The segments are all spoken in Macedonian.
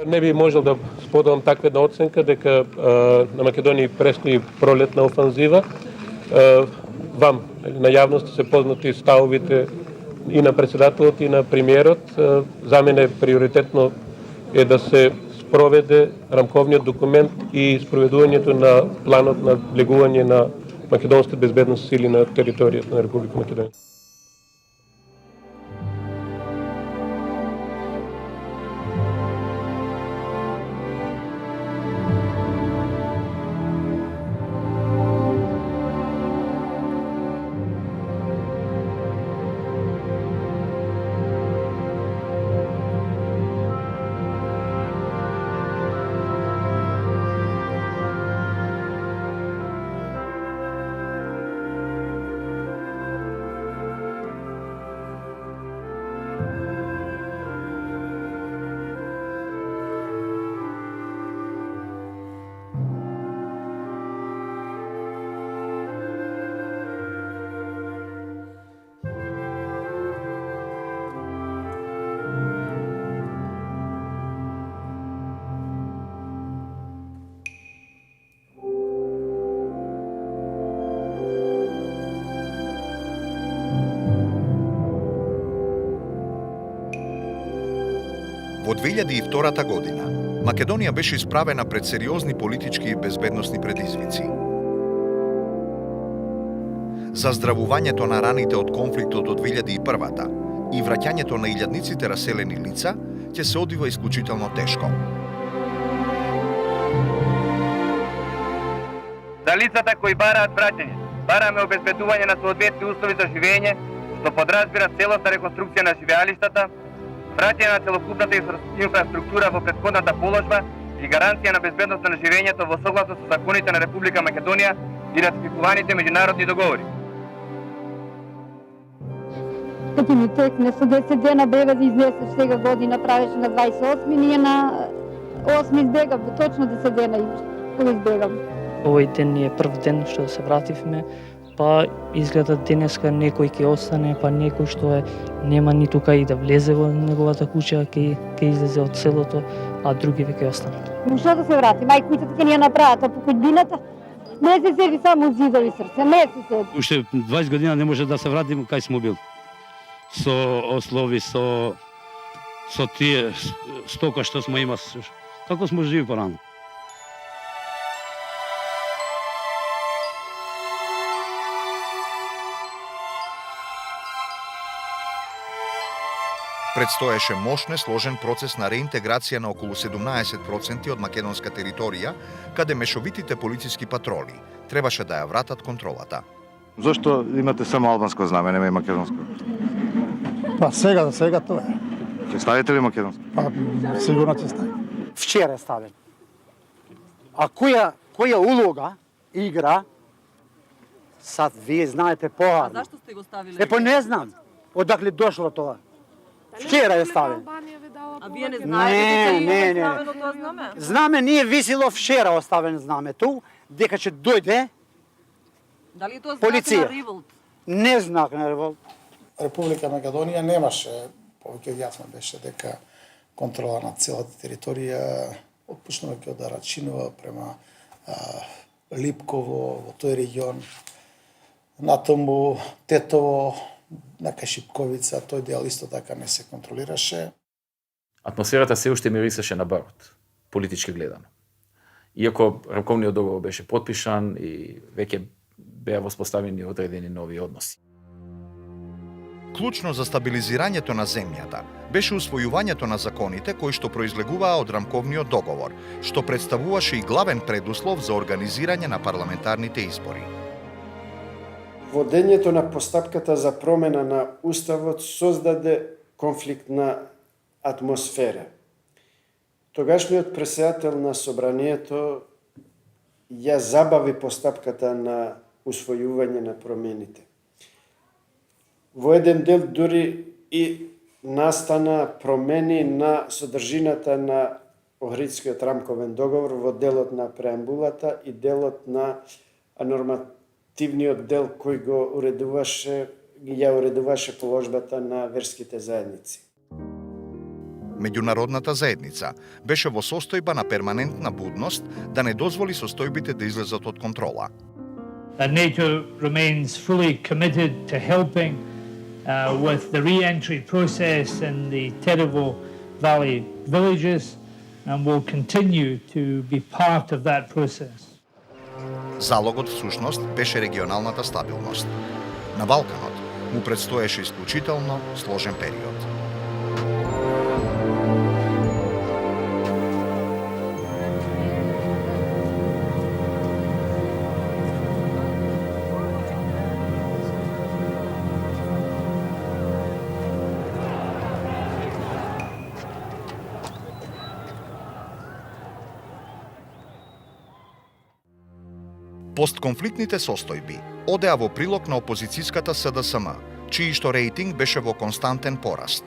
Не би можел да споделам таква една оценка дека на Македонија престои пролетна офанзива. Вам, на јавност се познати ставовите и на председателот и на премиерот. За мене приоритетно е да се спроведе рамковниот документ и спроведувањето на планот на влегување на македонските безбедностни сили на територијата на Република Македонија. Во 2002 година, Македонија беше исправена пред сериозни политички и безбедносни предизвици. Заздравувањето на раните од конфликтот од 2001-та и враќањето на илјадниците раселени лица ќе се одвива исклучително тешко. За лицата кои бараат враќање, бараме обезбедување на соодветни услови за живење, што подразбира целосна реконструкција на живеалиштата, враќање на целокупната инфраструктура во претходната положба и гаранција на безбедност на живењето во согласно со законите на Република Македонија и ратификуваните меѓународни договори. Кај ми текне со 10 дена бега да изнесеш сега година, правеше на 28, ние на 8 избегав, точно 10 дена избегам. Овој ден е прв ден што се вративме, па изгледа денеска некој ќе остане, па некој што нема ниту кај да влезе во неговата куќа, ќе излезе од селото, а други ќе останат. Што да се врати? Мај куќата ќе ни ја направат, а по куќбината не се седи само зидови срце, не се седи. Уште 20 година не може да се вратим кај смо бил. Со ослови, со тие стока што смо има, како смо живи порано. Предстоеше мощно сложен процес на реинтеграција на околу 17% од македонска територија, каде мешовитите полициски патроли требаше да ја вратат контролата. Зошто имате само албанско знаме, нема и македонско? Па сега тоа е. Ќе ставите ли македонско? Па сигурно ќе стави. Вчера е ставен. А која улога игра, сад вие знаете А зашто сте го ставиле? Па не знам. Одакле дошло тоа. Вчера е ставен. А вие не знаете дека е ставено тоа знаме? Знаме, ние висело вчера оставен знамето, дека ќе дојде Дали тоа полиција. знак на револт? Не знак на револт. Република Македонија немаше, повеќе јасно беше дека контрола над целата територија, отпушнувајќи од Арачинова према Липково, во тој регион, натаму Тетово, нака Шипковица, тој дел исто така не се контролираше. Атмосферата се уште мирисеше на барот, политички гледано. Иако раковниот договор беше потпишан и веќе беа воспоставени одредени нови односи. Клучно за стабилизирањето на земјата беше усвојувањето на законите кои што произлегуваа од рамковниот договор, што представуваше и главен предуслов за организирање на парламентарните избори. Водењето на постапката за промена на Уставот создаде конфликтна атмосфера. Тогашниот председател на Собранието ја забави постапката на усвојување на промените. Во еден дел дури и настана промени на содржината на Охридскиот рамковен договор во делот на преамбулата и делот на нормативниот дел кој ја уредуваше положбата на верските заедници. меѓународната заедница беше во состојба на перманентна будност да не дозволи состојбите да излезат од контрола. NATO remains fully committed to helping with the re-entry process in the Terebo Valley villages and will continue to be part of that process. Залогот всушност беше регионалната стабилност. На Балканот му предстоеше исклучително сложен период. Постконфликтните состојби одеа во прилог на опозицијската СДСМ, чиј што рейтинг беше во константен пораст.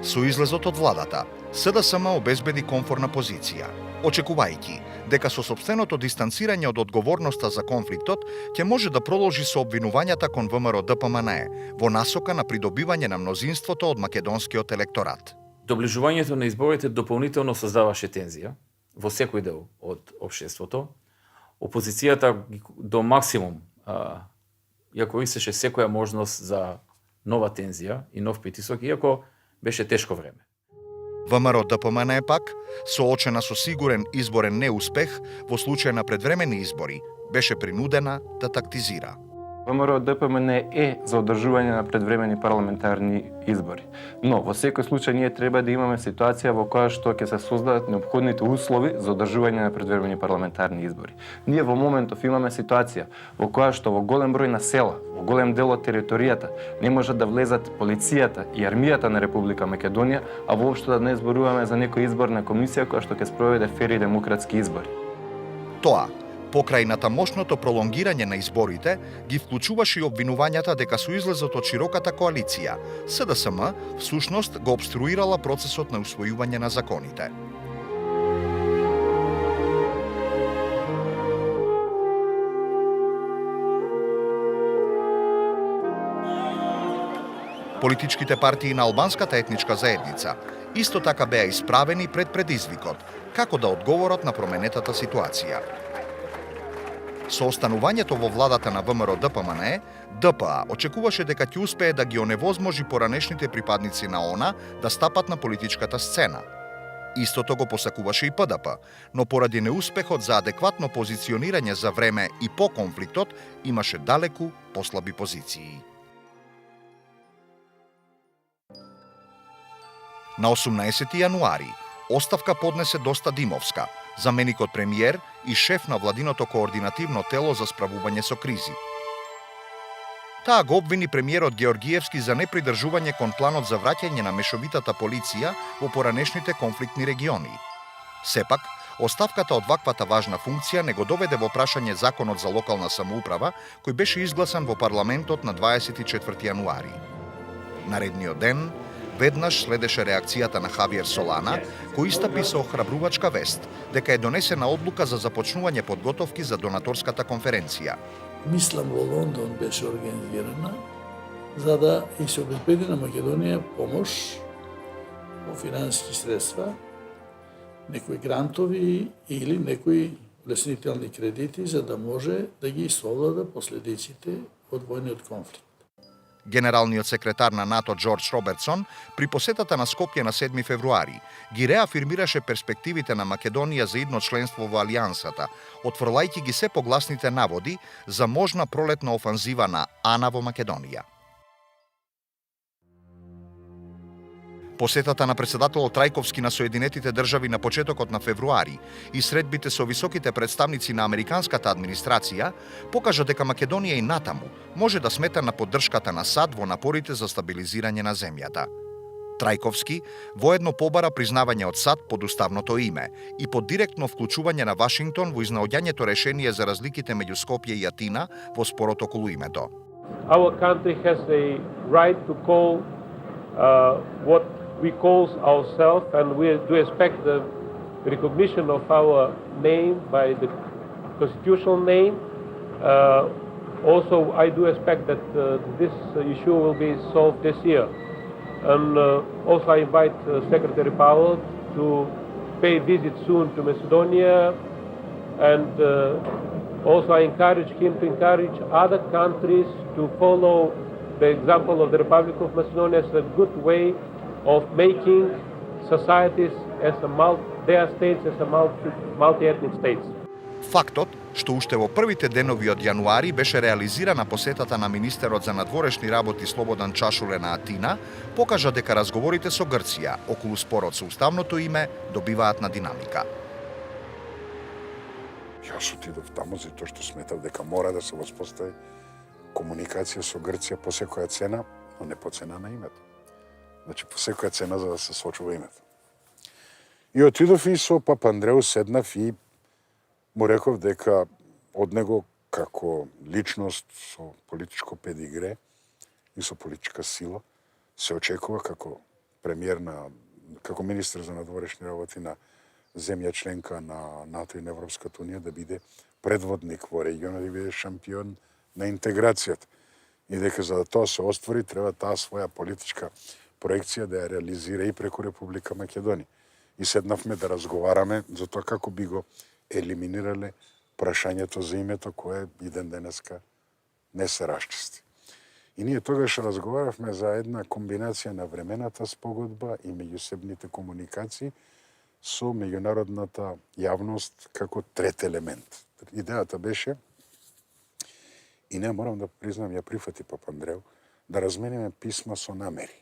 Со излезот од владата, СДСМ обезбеди комфорна позиција, очекувајќи дека со сопственото дистанцирање од одговорноста за конфликтот ќе може да продолжи со обвинувањата кон ВМРО-ДПМНЕ во насока на придобивање на мнозинството од македонскиот електорат. Доближувањето на изборите дополнително создаваше тензија во секој дел од општеството. Опозицијата до максимум ја користеше секоја можност за нова тензија и нов притисок, иако беше тешко време. ВМРО-ДПМНЕ пак, соочена со сигурен изборен неуспех во случај на предвремени избори, беше принудена да тактизира. ВМРО-ДПМНЕ е за одржување на предвремени парламентарни избори. Но во секој случај ние треба да имаме ситуација во која што ќе се создадат неопходните услови за одржување на предвремени парламентарни избори. Ние во моментов имаме ситуација во која што во голем број на села, во голем дел од територијата не можат да влезат полицијата и армијата на Република Македонија, а воопшто да не зборуваме за некоја изборна комисија која што ќе спроведе фер и демократски избори. Тоа покрајната мощното пролонгирање на изборите ги вклучуваше и обвинувањата дека со излезот од широката коалиција, СДСМ всушност го обструирала процесот на усвојување на законите. Политичките партии на албанската етничка заедница исто така беа исправени пред предизвикот како да одговорат на променетата ситуација. Со останувањето во владата на ВМРО-ДПМНЕ, ДПА очекуваше дека ќе успее да ги оневозможи поранешните припадници на ОНА да стапат на политичката сцена. Истото го посакуваше и ПДП, но поради неуспехот за адекватно позиционирање за време и по конфликтот, имаше далеку послаби позиции. На 18 јануари оставка поднесе Доста Димовска, заменикот премиер и шеф на владиното координативно тело за справување со кризи. Таа го обвини премиерот Георгиевски за непридржување кон планот за враќање на мешовитата полиција во поранешните конфликтни региони. Сепак, оставката од ваквата важна функција не го доведе во прашање законот за локална самоуправа, кој беше изгласан во парламентот на 24 јануари. Наредниот ден, веднаш следеше реакцијата на Хавиер Солана, кој истапи со охрабрувачка вест дека е донесена одлука за започнување подготовки за донаторската конференција. Мислам во Лондон беше организирана за да и се обезбеди на Македонија помош во финансиски средства, некои грантови или некои леснителни кредити за да може да ги совлада последиците од војниот конфликт. Генералниот секретар на НАТО Џорџ Робертсон при посетата на Скопје на 7 февруари ги реафирмираше перспективите на Македонија за идно членство во Алијансата, отфрлајќи ги се погласните наводи за можна пролетна офанзива на АНА во Македонија. Посетата на председателот Трајковски на Соединетите држави на почетокот на февруари и средбите со високите представници на американската администрација покажа дека Македонија и натаму може да смета на поддршката на САД во напорите за стабилизирање на земјата. Трајковски воедно побара признавање од САД под уставното име и под директно вклучување на Вашингтон во изнаоѓањето решение за разликите меѓу Скопје и Атина во спорот околу името. Our country has a right to call what we call ourselves, and we do expect the recognition of our name by the constitutional name. Also, I do expect that this issue will be solved this year. And also I invite Secretary Powell to pay a visit soon to Macedonia, and also I encourage him to encourage other countries to follow the example of the Republic of Macedonia as a good way of making societies as their states as a multi-ethnic states. Фактот што уште во првите денови од јануари беше реализирана посетата на министерот за надворешни работи Слободан Чашуле на Атина, покажа дека разговорите со Грција околу спорот со уставното име добиваат на динамика. Јас отидов таму затоа што сметав дека мора да се воспостави комуникација со Грција по секоја цена, но не по цена на името. Значи по секоја цена за да се сочува името. И отидов и со Папандреу седнав и му реков дека од него како личност со политичко педигре и со политичка сила се очекува како премиер како министер за надворешни работи на земја членка на НАТО и на Европската унија да биде предводник во регионот и да биде шампион на интеграцијата. И дека за да тоа се оствори треба таа своја политичка проекција да ја реализира и преку Република Македонија. И седнавме да разговараме за тоа како би го елиминирале прашањето за името кое и ден денеска не се расчисти. И ние тогаш разговаравме за една комбинација на времената спогодба и меѓусебните комуникации со меѓународната јавност како трет елемент. Идејата беше, и не морам да признам, ја прифати Папандреу, да размениме писма со намери.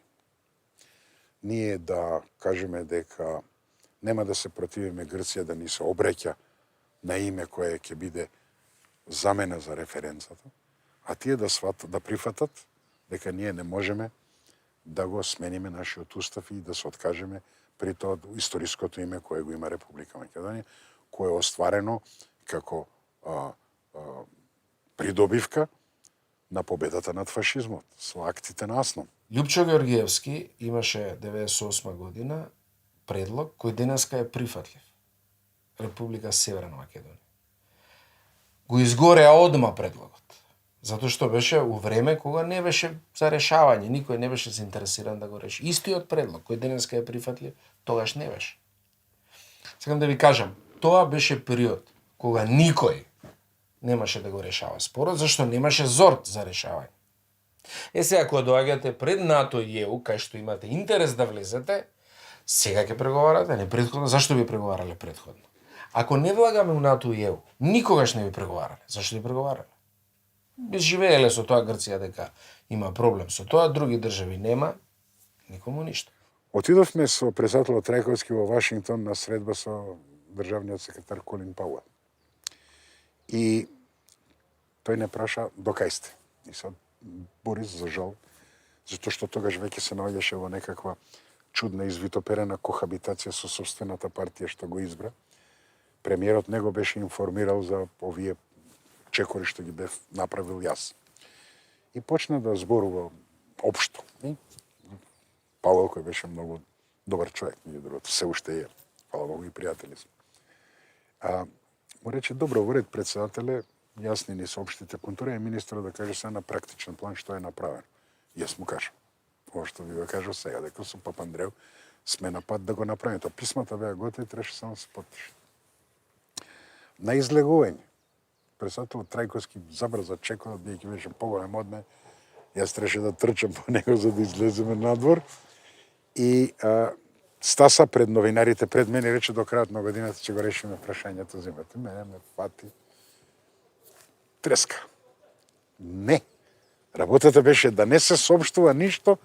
Ние да кажеме дека нема да се противиме Грција да ни се обреќа на име кое ќе биде замена за референцата, а тие да прифатат дека ние не можеме да го смениме нашиот устав и да се откажеме при тоа историското име кое го има Република Македонија, кое е остварено како придобивка на победата над фашизмот, со актите на Аснам. Љупчо Георгиевски имаше 98 година предлог кој денеска е прифатлив. Република Северна Македонија. Го изгореа одма предлогот, затоа што беше у време кога не беше за решавање, никој не беше заинтересиран да го реши. Истиот предлог кој денеска е прифатлив, тогаш не беше. Сакам да ви кажам, тоа беше период кога никој немаше да го решава спорот, зашто немаше зорт за решавање. Сега кога доаѓате пред НАТО и ЕУ, кај што имате интерес да влезете, сега ќе преговарате, не претходно. Зашто би преговарале претходно? Ако не влагаме у НАТО и ЕУ, никогаш не би преговарале. Зашто би преговарале? Би живееле со тоа Грција дека има проблем со тоа, други држави нема, никому ништо. Отидовме со председателот Трајковски во Вашингтон на средба со државниот секретар Колин Пауел. И тој не праша до кај сте. И сад Борис, за жал, затоа што тогаш веќе се наоѓаше во некаква чудна извитоперена кохабитација со собствената партија што го избра. Премиерот не го беше информирал за овие чекори што ги бев направил јас. И почна да зборува општо. Павел, кој беше многу добар човек, меѓу другото, се уште е. Фала Богу и пријатели сме. Му рече, добро, во ред председателе, јас ни соопштите контура и министерот да каже се на практичен план што е направено. Јас му кажам. Ова што ви го кажав сега, дека со Папандреу сме на пат да го направиме. Тоа писмата беа готови, требаше само да се потпишат. На излегување, председателот Трајковски забрза чекот, бидејќи беше поголем од мене, јас требаше да трчам по него за да излеземе надвор. И стаса пред новинарите, пред мене, рече до крајот на годината ќе го решиме прашањето за името. Мене ме фати треска. Не. Работата беше да не се соопштува ништо,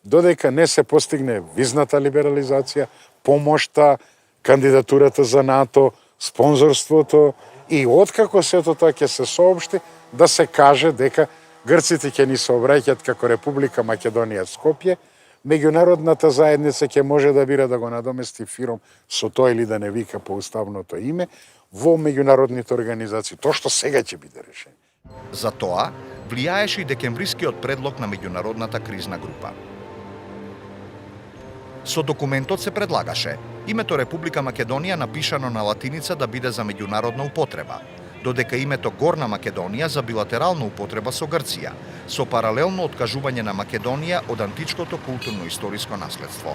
додека не се постигне визната либерализација, помошта, кандидатурата за НАТО, спонзорството и откако сето тоа ќе се соопшти, да се каже дека грците ќе ни се обраќаат како Република Македонија Скопје, меѓународната заедница ќе може да бира да го надомести фиром со тоа или да не вика по уставното име во меѓународните организации. Тоа што сега ќе биде решено. За тоа влијаеше и декемврискиот предлог на меѓународната кризна група. Со документот се предлагаше името Република Македонија напишано на латиница да биде за меѓународна употреба, додека името Горна Македонија за билатерална употреба со Грција, со паралелно откажување на Македонија од античкото културно-историско наследство.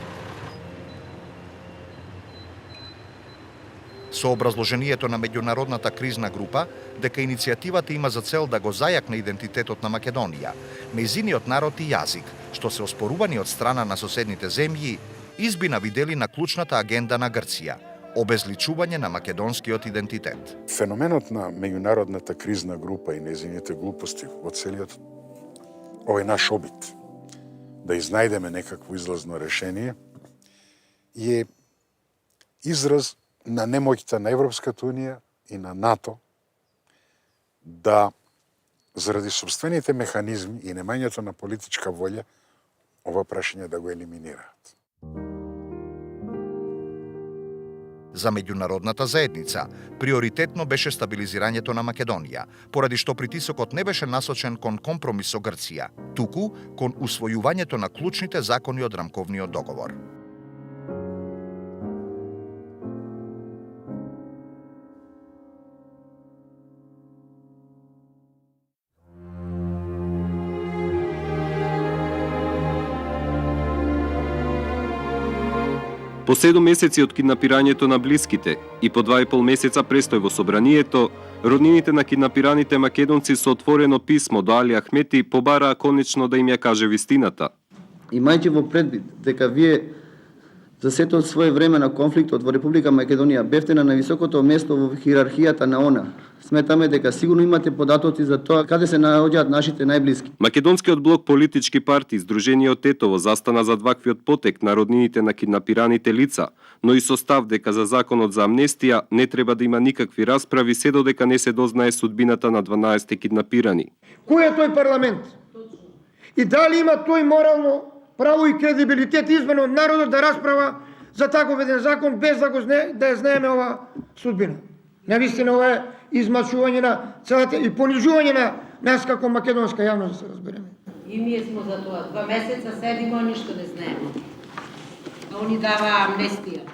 Со образложението на меѓународната кризна група дека иницијативата има за цел да го зајакне идентитетот на Македонија, нејзиниот народ и јазик, што се оспорувани од страна на соседните земји, избина видели на клучната агенда на Грција – обезличување на македонскиот идентитет. Феноменот на меѓународната кризна група и нејзините глупости во целиот овој наш обид да изнајдеме некакво излазно решение е израз на немоќта на Европската Унија и на НАТО да, заради собствените механизми и немањето на политичка волја, ова прашање да го елиминираат. За меѓународната заедница приоритетно беше стабилизирањето на Македонија, поради што притисокот не беше насочен кон компромис со Грција, туку кон усвојувањето на клучните закони од рамковниот договор. По 7 месеци од киднапирањето на блиските и по 2,5 месеца престој во собранието, роднините на киднапираните македонци со отворено писмо до Али Ахмети побараа конечно да им ја каже вистината. Имајќи во предвид дека вие за сето свое време на конфликтот во Република Македонија бевте на највисокото место во хиерархијата на ОНА, сметаме дека сигурно имате податоци за тоа каде се наоѓаат нашите најблиски. Македонскиот блок политички партии Сдружениот Тетово застана зад ваквиот потек на роднините на киднапираните лица, но и со став дека за законот за амнестија не треба да има никакви расправи се додека не се дознае судбината на 12 киднапирани. Кој е тој парламент? И дали има тој морално право и кредибилитет измена од народот да расправа за таков еден закон без да ја знаеме ова судбина? Навистина ова е измачување на целата и понижување на нас како македонска јавност, да се разбереме. И ние смо за тоа. 2 месеца седимо, ништо не знаеме. А они дава амнестија.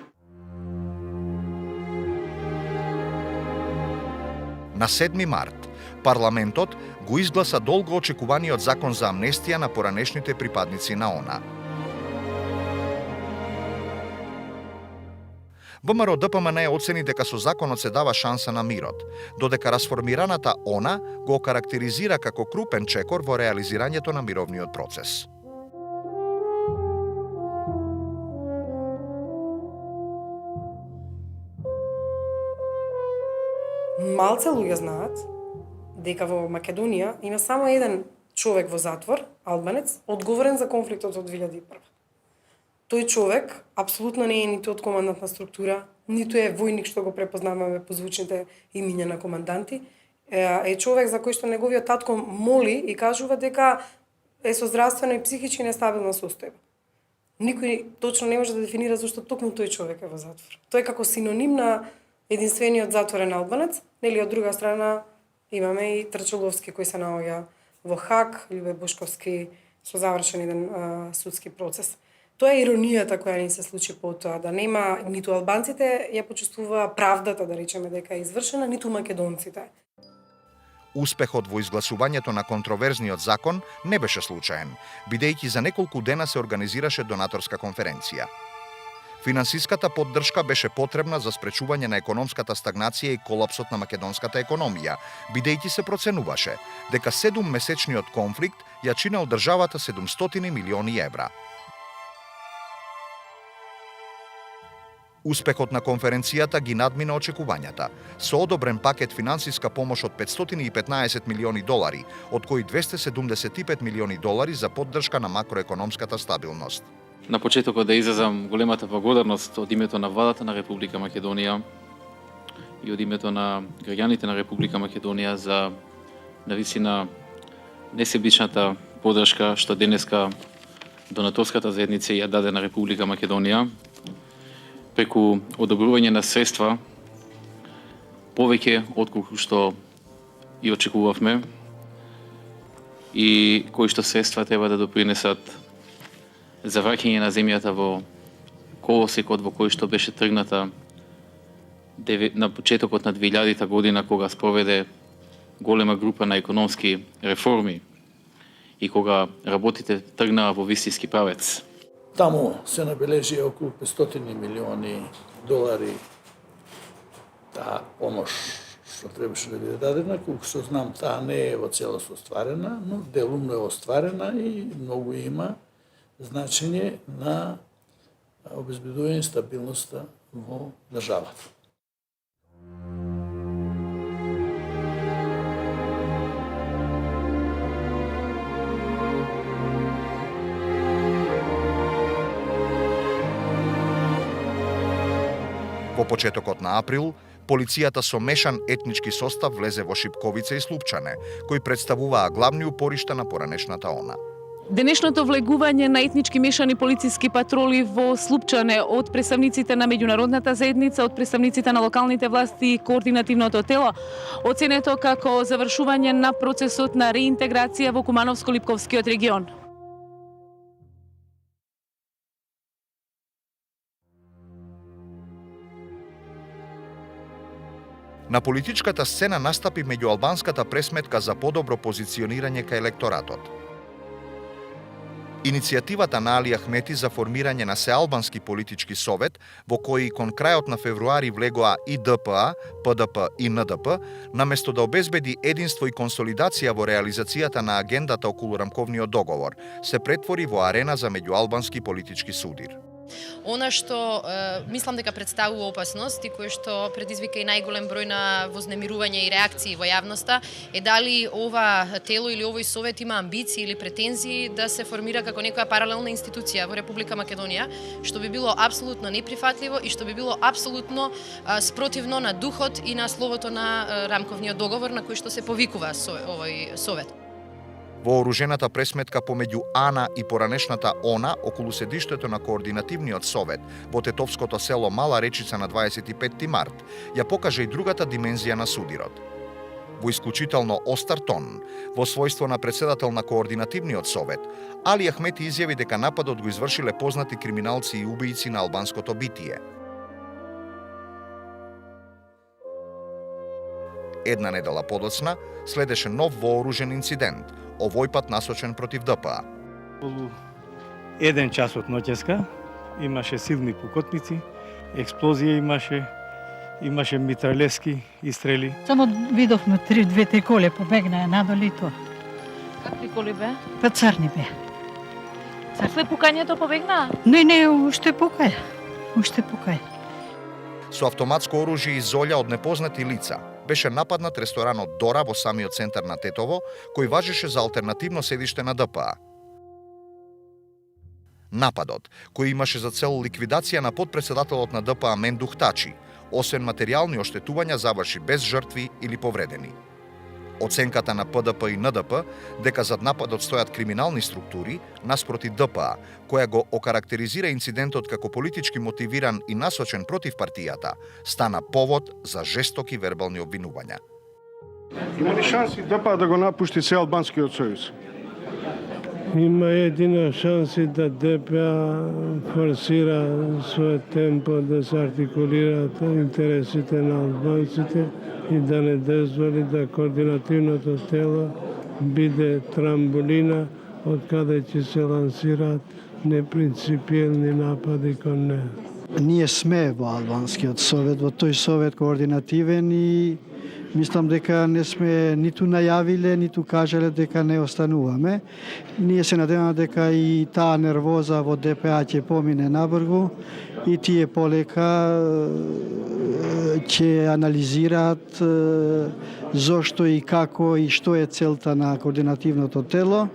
На 7 март, парламентот го изгласа долго очекуваниот закон за амнестија на поранешните припадници на ОНА. ВМРО ДПМН оцени дека со законот се дава шанса на мирот, додека расформираната ОНА го карактеризира како крупен чекор во реализирањето на мировниот процес. Малце луѓе знаат дека во Македонија има само еден човек во затвор, албанец, одговорен за конфликтот од 2001. Тој човек апсолутно не е ниту од командантна структура, ниту е војник што го препознаваме по звучните имиња на команданти. Е човек за кој што неговиот татко моли и кажува дека е со здравствено и психички нестабилна состојба. Никој точно не може да дефинира зашто токму тој човек е во затвор. Тој е како синоним на единствениот затворен албанец, нели од друга страна имаме и Трчуловски кој се наоѓа во Хаг, Љубе Бушковски со завршен еден судски процес. Тоа е иронијата која ни се случи потоа, да нема ниту албанците ја почувствува правдата, да речеме дека е извршена, ниту македонците. Успехот во изгласувањето на контроверзниот закон не беше случаен, бидејќи за неколку дена се организираше донаторска конференција. Финансиската поддршка беше потребна за спречување на економската стагнација и колапсот на македонската економија, бидејќи се проценуваше дека 7-месечниот конфликт ја чинел државата 700 милиони евра. Успехот на конференцијата ги надмина очекувањата, со одобрен пакет финансиска помош од 515 милиони долари, од кои 275 милиони долари за поддршка на макроекономската стабилност. На почетокот да изразам големата благодарност од името на владата на Република Македонија и од името на граѓаните на Република Македонија за навистина несебичната поддршка што денеска донаторската заедница ја даде на Република Македонија преку одобрување на средства повеќе отколку што и очекувавме и кои што средства треба да допринесат за враќање на земјата во колосекот во кој што беше тргната на почетокот на 2000 година, кога спроведе голема група на економски реформи и кога работите тргнаа во вистински правец. Таму се набележи околу 500 милиони долари таа помош што требаше да биде дадена. Колку што знам, таа не е во целост остварена, но делумно е остварена и многу има значење на обезбедување стабилноста во државата. Во почетокот на април, полицијата со мешан етнички состав влезе во Шипковица и Слупчане, кои представуваа главни упоришта на поранешната ОНА. Денешното влегување на етнички мешани полициски патроли во Слупчане од представниците на меѓународната заедница, од представниците на локалните власти и координативното тело, оценето како завршување на процесот на реинтеграција во Кумановско-Липковскиот регион. На политичката сцена настапи меѓуалбанската пресметка за подобро позиционирање кај електоратот. Иницијативата на Али Ахмети за формирање на Сеалбански политички совет, во кој кон крајот на февруари влегоа и ДПА, ПДП и НДП, наместо да обезбеди единство и консолидација во реализацијата на агендата околу рамковниот договор, се претвори во арена за меѓуалбански политички судир. Она што мислам дека представува опасност и кое што предизвика и најголем број на вознемирувања и реакции во јавноста е дали ова тело или овој совет има амбиции или претензии да се формира како некоја паралелна институција во Република Македонија, што би било апсолутно неприфатливо и што би било апсолутно спротивно на духот и на словото на рамковниот договор на кој што се повикува овој совет. Вооружената пресметка помеѓу АНА и поранешната ОНА околу седиштето на Координативниот совет во тетовското село Мала Речица на 25 март ја покажа и другата димензија на судирот. Во исклучително остар тон, во својство на председател на Координативниот совет, Али Ахмети изјави дека нападот го извршиле познати криминалци и убиици на албанското битие. Една недела подоцна следеше нов вооружен инцидент, овој пат насочен против ДПА. Околу 1 час од ноќеска имаше силни пукотници, експлозија имаше митралески истрели. Само видовме две-три коле побегнаа надолу и тоа. Какви коли бе? Па црни бе. После пукањето побегнаа? Не, уште пукаја. Со автоматско оружје и золја од непознати лица беше нападнат ресторанот Дора во самиот центар на Тетово, кој важеше за алтернативно седиште на ДПА. Нападот, кој имаше за цел ликвидација на подпредседателот на ДПА Мендух Тачи, освен материјални оштетувања, заврши без жртви или повредени. Оценката на ПДП и НДП дека зад нападот стојат криминални структури наспроти ДПА, која го окарактеризира инцидентот како политички мотивиран и насочен против партијата, стана повод за жестоки вербални обвинувања. Има ли шанси ДПА да го напушти Сеалбанскиот сојуз? Има едина шанси да ДПА форсира својот темпо да се артикулираат интересите на албанците и да не дозволи да координативното тело биде трамбулина од каде ќе се лансираат непринципиелни напади кон неа. Ние сме во Албанскиот совет, во тој совет координативен и мислам дека не сме ниту најавиле, ниту кажале дека не остануваме. Ние се надеваме дека и таа нервоза во ДПА ќе помине набргу и тие полека ќе анализираат зошто и како и што е целта на координативното тело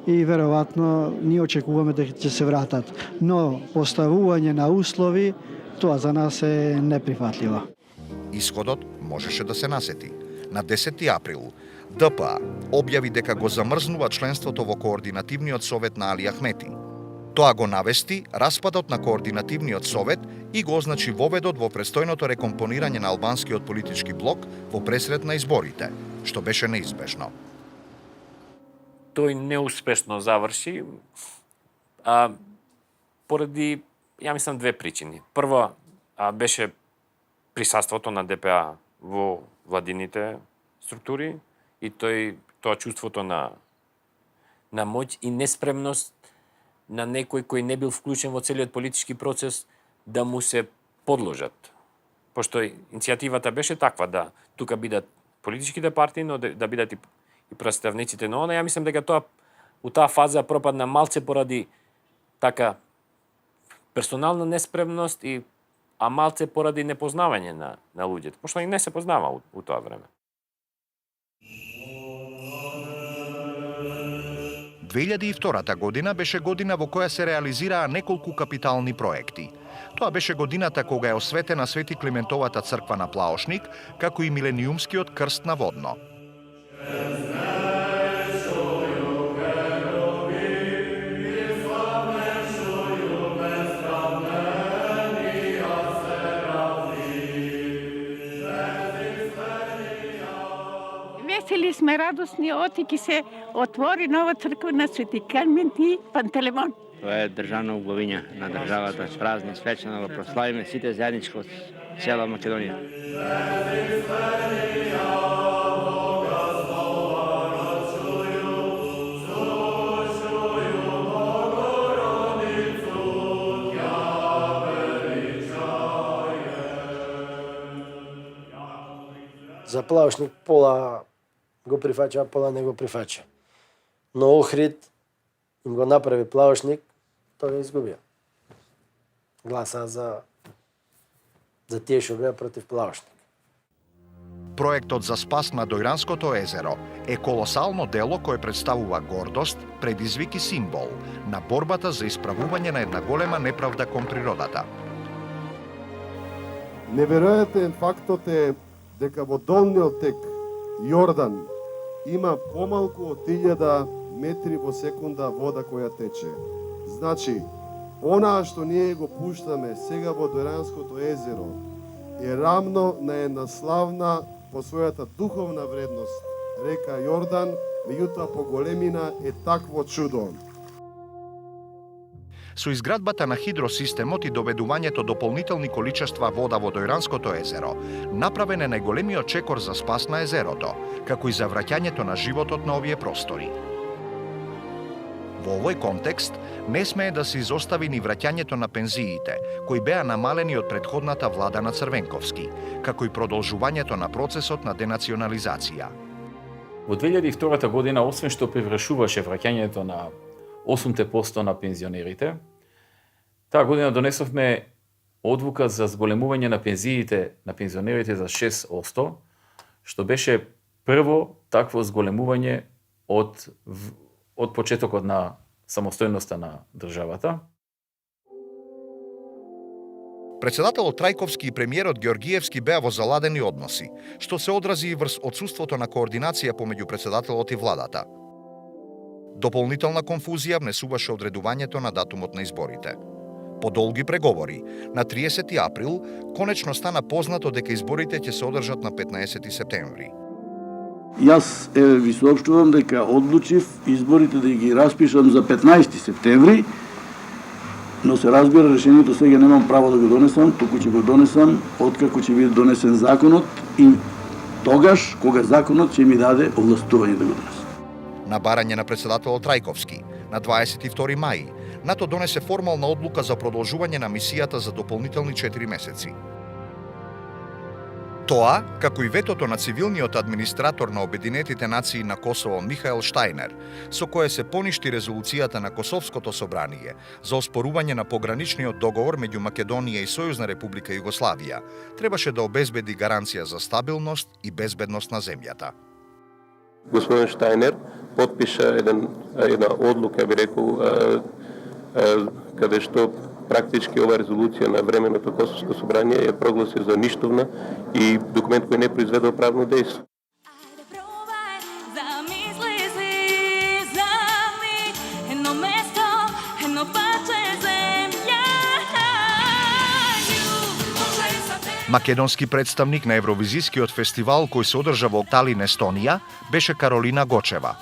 и веројатно ние очекуваме дека ќе се вратат. Но поставување на услови, тоа за нас е неприфатливо. Исходот можеше да се насети. На 10 април ДПА објави дека го замрзнува членството во Координативниот совет на Али Ахмети. Тоа го навести распадот на Координативниот совет и го означи воведот во престојното рекомпонирање на албанскиот политички блок во пресред на изборите, што беше неизбежно. Тој неуспешно заврши поради, ја мислам, две причини. Прво, беше присаството на ДПА во владините структури и тоа чувството на моќ и неспремност на некој кој не бил вклучен во целиот политички процес да му се подложат. Пошто иницијативата беше таква да тука бидат политичките партии, но да бидат и представниците на она. Ја мислам дека тоа у таа фаза пропадна малце поради така персонална неспремност а малце поради непознавање на луѓето, пошто и не се познава у тоа време. 2002 година беше година во која се реализираа неколку капитални проекти. Тоа беше годината кога е осветена Свети Климентовата црква на Плаошник, како и милениумскиот крст на Водно. Весели сме, радосни, оти се отвори нова црква на Свети Климент и Пантелеймон. Тоа е државна убавина на државата, празник свечено да го прославиме сите заедничко од цела Македонија. За Плаошник пола го прифаќа, пола не го прифаќа. Но Охрид им го направи Плаошник, тоа изгубија. Гласа за тие што беа против Плаошник. Проектот за спас на Дојранското езеро е колосално дело кое представува гордост, предизвик и символ на борбата за исправување на една голема неправда кон природата. Неверојатен фактот е дека во долниот тек Јордан има помалку од 1000 метри во секунда вода која тече. Значи, онаа што ние го пуштаме сега во Дојранското езеро е рамно на една славна по својата духовна вредност река Јордан, меѓутоа по големина е такво чудо. Со изградбата на хидросистемот и доведувањето дополнителни количества вода во Дојранското езеро, направен е најголемиот чекор за спас на езерото, како и за враќањето на животот на овие простори. Во овој контекст, не смее да се изостави ни враќањето на пензиите, кои беа намалени од претходната влада на Црвенковски, како и продолжувањето на процесот на денационализација. Во 2002 година, освен што превршуваше враќањето на 8% на пензионерите, таа година донесовме одлука за зголемување на пензиите на пензионерите за 6%, што беше прво такво зголемување од почетокот на самостојноста на државата. Председателот Трајковски и премиерот Георгиевски беа во заладени односи, што се одрази и врз отсуството на координација помеѓу председателот и владата. Дополнителна конфузија внесуваше одредувањето на датумот на изборите. По долги преговори, на 30 април, конечно стана познато дека изборите ќе се одржат на 15 септември. Јас ви соопштувам дека одлучив изборите да ги распишам за 15 септември, но се разбира решението сега немам право да го донесам, туку ќе го донесам откако ќе биде донесен законот и тогаш кога законот ќе ми даде овластување да го донесам. На барање на председателот Трајковски, на 22 мај, НАТО донесе формална одлука за продолжување на мисијата за дополнителни 4 месеци. Тоа, како и ветото на цивилниот администратор на Обединетите нации на Косово Михаел Штајнер, со кое се поништи резолуцијата на Косовското собрание за оспорување на пограничниот договор меѓу Македонија и Сојузна република Југославија, требаше да обезбеди гаранција за стабилност и безбедност на земјата. Господин Штајнер потпиша една одлука, би рекол, каде што практички ова резолуција на временното Косовско собрание ја прогласи за ништовна и документ кој не произведел правно дејство. Македонски представник на Евровизискиот фестивал кој се одржа во Талин, Естонија, беше Каролина Гочева.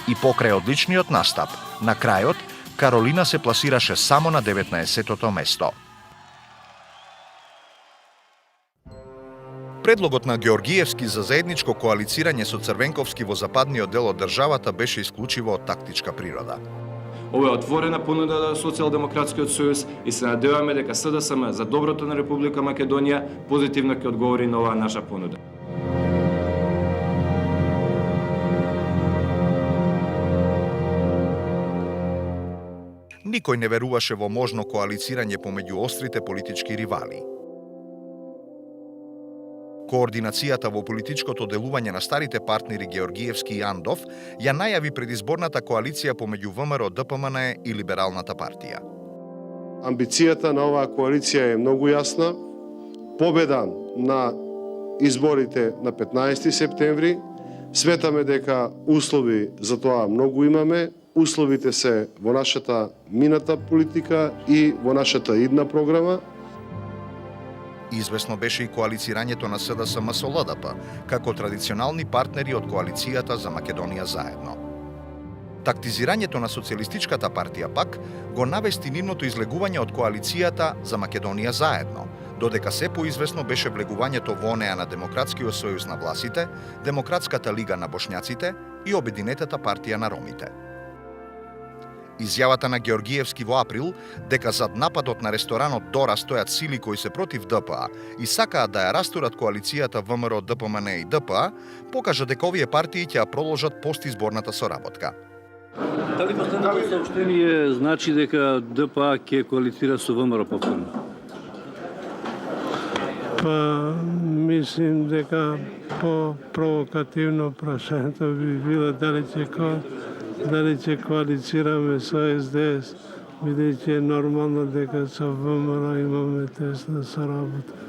И покрај одличниот настап, на крајот, Каролина се пласираше само на 19-тото место. Предлогот на Георгиевски за заедничко коалицирање со Црвенковски во западниот дел од државата беше исклучиво од тактичка природа. Ова е отворена понуда на Социјалдемократскиот сојуз и се надеваме дека СДСМ за доброто на Република Македонија позитивно ќе одговори на оваа наша понуда. Никој не веруваше во можно коалицирање помеѓу острите политички ривали. Координацијата во политичкото делување на старите партнери Георгиевски и Андов ја најави предизборната коалиција помеѓу ВМРО, ДПМН и Либералната партија. Амбицијата на оваа коалиција е многу јасна. Победа на изборите на 15 септември. Сметаме дека услови за тоа многу имаме. Условите се во нашата мината политика и во нашата идна програма. Известно беше и коалицирањето на СДСМ со ЛДП, како традиционални партнери од коалицијата за Македонија заедно. Тактизирањето на Социјалистичката партија пак го навести нивното излегување од коалицијата за Македонија заедно, додека се поизвестно беше влегувањето во неа на Демократскиот сојуз на власите, Демократската лига на бошњаците и Обединетата партија на ромите. Изјавата на Георгиевски во април дека зад нападот на ресторанот Дора стојат сили кои се против ДПА и сакаат да ја растурат коалицијата ВМРО, ДПМН и ДПА, покажа дека овие партии ќе ја продолжат постизборната соработка. Дали последното сообщение значи дека ДПА ќе коалицира со ВМРО повторно? Па, мислим дека по-провокативно прашањето би било дали ќе коалицираме со СДС, бидејќи е нормално дека со ВМРО имаме тесна соработка.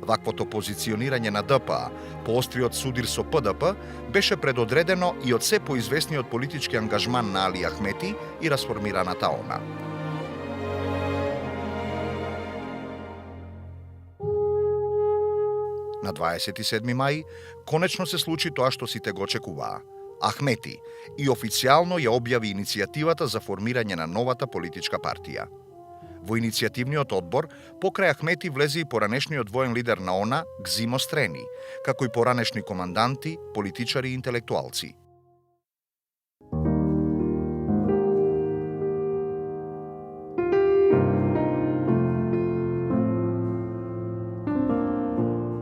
Ваквото позиционирање на ДПА по остриот судир со ПДП беше предодредено и од се поизвестниот политички ангажман на Али Ахмети и расформираната ОНА. На 27 мај конечно се случи тоа што сите го очекуваа. Ахмети и официјално ја објави иницијативата за формирање на новата политичка партија. Во иницијативниот одбор, покрај Ахмети влезе и поранешниот воен лидер на ОНА, Гзимо Стрени, како и поранешни команданти, политичари и интелектуалци.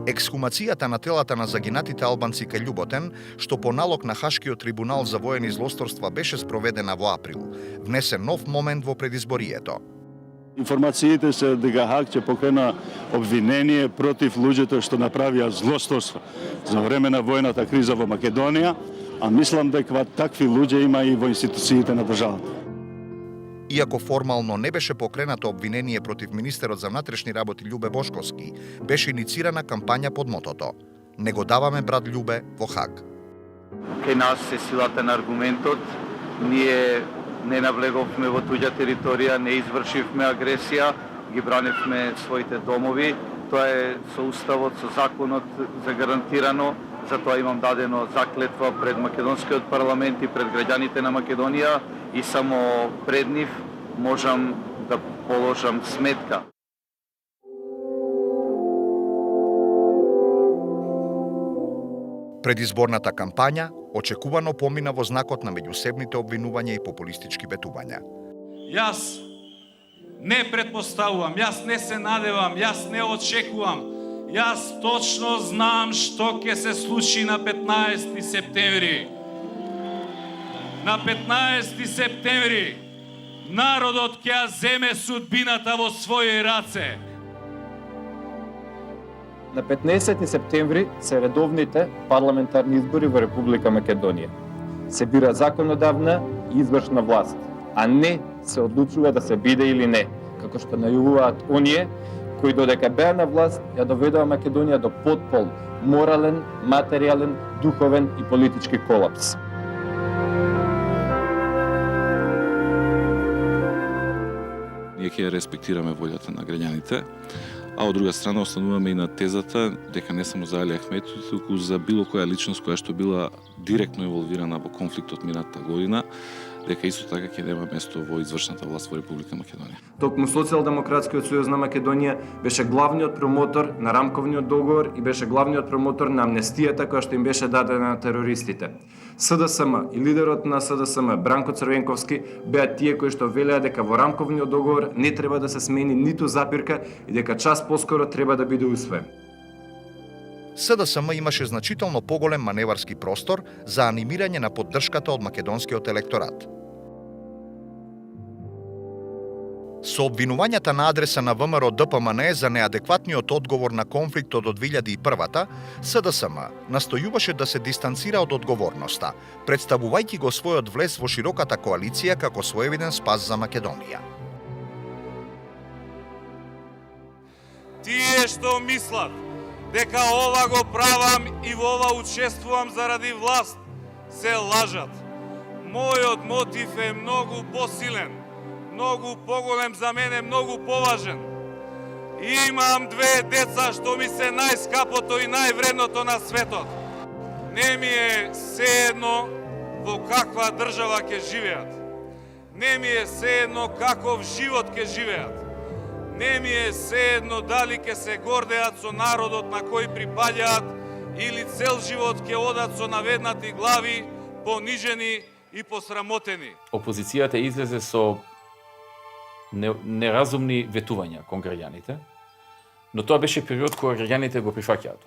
Ексхумацијата на телата на загинатите албанци кај Љуботен, што по налог на Хашкиот трибунал за воени злосторства беше спроведена во април, внесе нов момент во предизборието. Информациите се дека Хаг ќе покрена обвинение против луѓето што направија злосторства за време на војната криза во Македонија, а мислам дека такви луѓе има и во институциите на државата. Иако формално не беше покренато обвинение против министерот за внатрешни работи Љубе Бошковски, беше иницирана кампања под мотото "Не го даваме брат Љубе во Хаг". Кај нас е силата на аргументот. Ние не навлеговме во туѓа територија, не извршивме агресија, ги браневме своите домови. Тоа е со уставот, со законот загарантирано. Затоа имам дадено заклетва пред македонскиот парламент и пред граѓаните на Македонија и само пред нив можам да положам сметка. Предизборната кампања очекувано помина во знакот на меѓусебните обвинувања и популистички ветувања. Јас не предпоставувам, јас не се надевам, јас не очекувам. Јас точно знам што ќе се случи на 15 септември. На 15 септември народот ќе ја земе судбината во своји раце. На 15 септември се редовните парламентарни избори во Република Македонија. Се бира законодавна и извршна власт, а не се одлучува да се биде или не, како што најавуваат оние кои додека беа на власт ја доведоа Македонија до потпол, морален, материјален, духовен и политички колапс. Ние ќе респектираме волјата на граѓаните, а од друга страна остануваме и на тезата дека не само за Али Ахметов, туку за било која личност која што била директно инволвирана во конфликтот минатата година, дека исто така ќе нема место во извршната власт во Република Македонија. Токму Социјалдемократскиот сојуз на Македонија беше главниот промотор на рамковниот договор и беше главниот промотор на амнестијата која што им беше дадена на терористите. СДСМ и лидерот на СДСМ Бранко Црвенковски беа тие кои што велеа дека во рамковниот договор не треба да се смени ниту запирка и дека час поскоро треба да биде усвоен. СДСМ имаше значително поголем маневарски простор за анимирање на поддршката од македонскиот електорат. Со обвинувањата на адреса на ВМРО ДПМН за неадекватниот одговор на конфликтот од 2001-та, СДСМ настојуваше да се дистанцира од одговорноста, представувајќи го својот влез во широката коалиција како своевиден спас за Македонија. Тие што мислат дека ова го правам и во ова учествувам заради власт, се лажат. Мојот мотив е многу посилен, многу поголем за мене, многу поважен. Имам две деца што ми се најскапото и највредното на светот. Не ми е сеедно во каква држава ќе живеат. Не ми е сеедно каков живот ќе живеат. Не ми е сеедно дали ќе се гордеат со народот на кој припаѓаат или цел живот ќе одат со наведнати глави, понижени и посрамотени. Опозицијата излезе со неразумни ветувања кон граѓаните, но тоа беше период кога граѓаните го прифаќаат.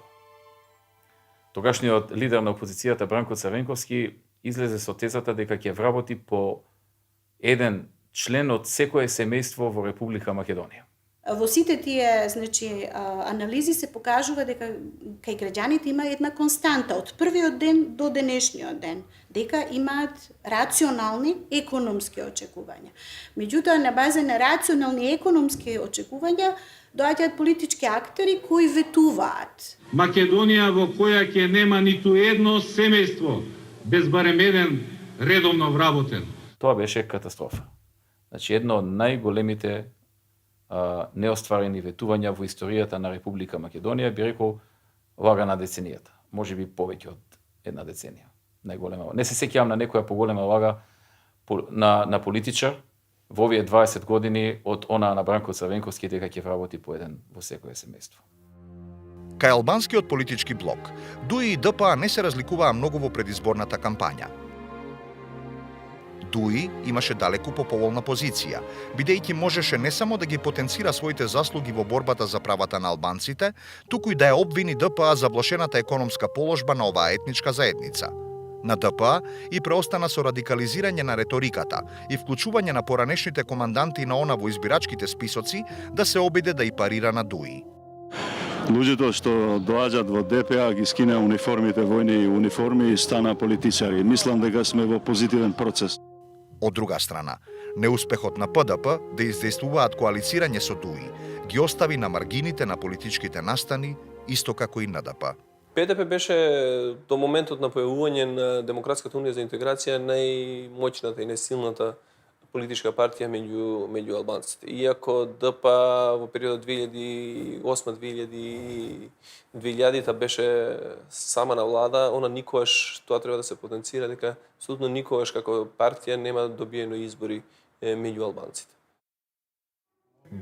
Тогашниот лидер на опозицијата Бранко Црвенковски излезе со тезата дека ќе вработи по еден член од секое семејство во Република Македонија. Во сите тие анализи се покажува дека кај граѓаните има една константа од првиот ден до денешниот ден, дека имаат рационални економски очекувања. Меѓутоа, на база на рационални економски очекувања, доаѓаат политички актери кои ветуваат. Македонија во која ќе нема ниту едно семејство без барем еден редовно вработен. Тоа беше катастрофа. Значи, едно од најголемите неостварени ветувања во историјата на Република Македонија, би рекол, лага на деценијата. Може би повеќе од една деценија. Најголема. Не се сеќавам на некоја поголема лага на политичар во овие 20 години од она на Бранко Црвенковски дека ќе вработи по еден во секое семејство. Кај албанскиот политички блок, ДУИ и ДПА не се разликуваа многу во предизборната кампања. ДУИ имаше далеку поповолна позиција, бидејќи можеше не само да ги потенцира своите заслуги во борбата за правата на албанците, туку и да ја обвини ДПА за влошената економска положба на оваа етничка заедница. На ДПА и преостана со радикализирање на реториката и вклучување на поранешните команданти на она во избирачките списоци да се обиде да и парира на ДУИ. Луѓето што доаѓаат во ДПА ги скина униформите, војни униформи и стана политичари. Мислам дека сме во позитивен процес. Од друга страна, неуспехот на ПДП да издействуваат коалицирање со ДУИ ги остави на маргините на политичките настани, исто како и НДП. ПДП беше до моментот на појавување на Демократската унија за интеграција најмоćната и најсилната политичка партија меѓу албанците. Иако ДПА во периодот 2008-2000 беше сама на влада, она никогаш, тоа треба да се потенцира, дека абсолютно никогаш како партија нема добиено избори меѓу албанците.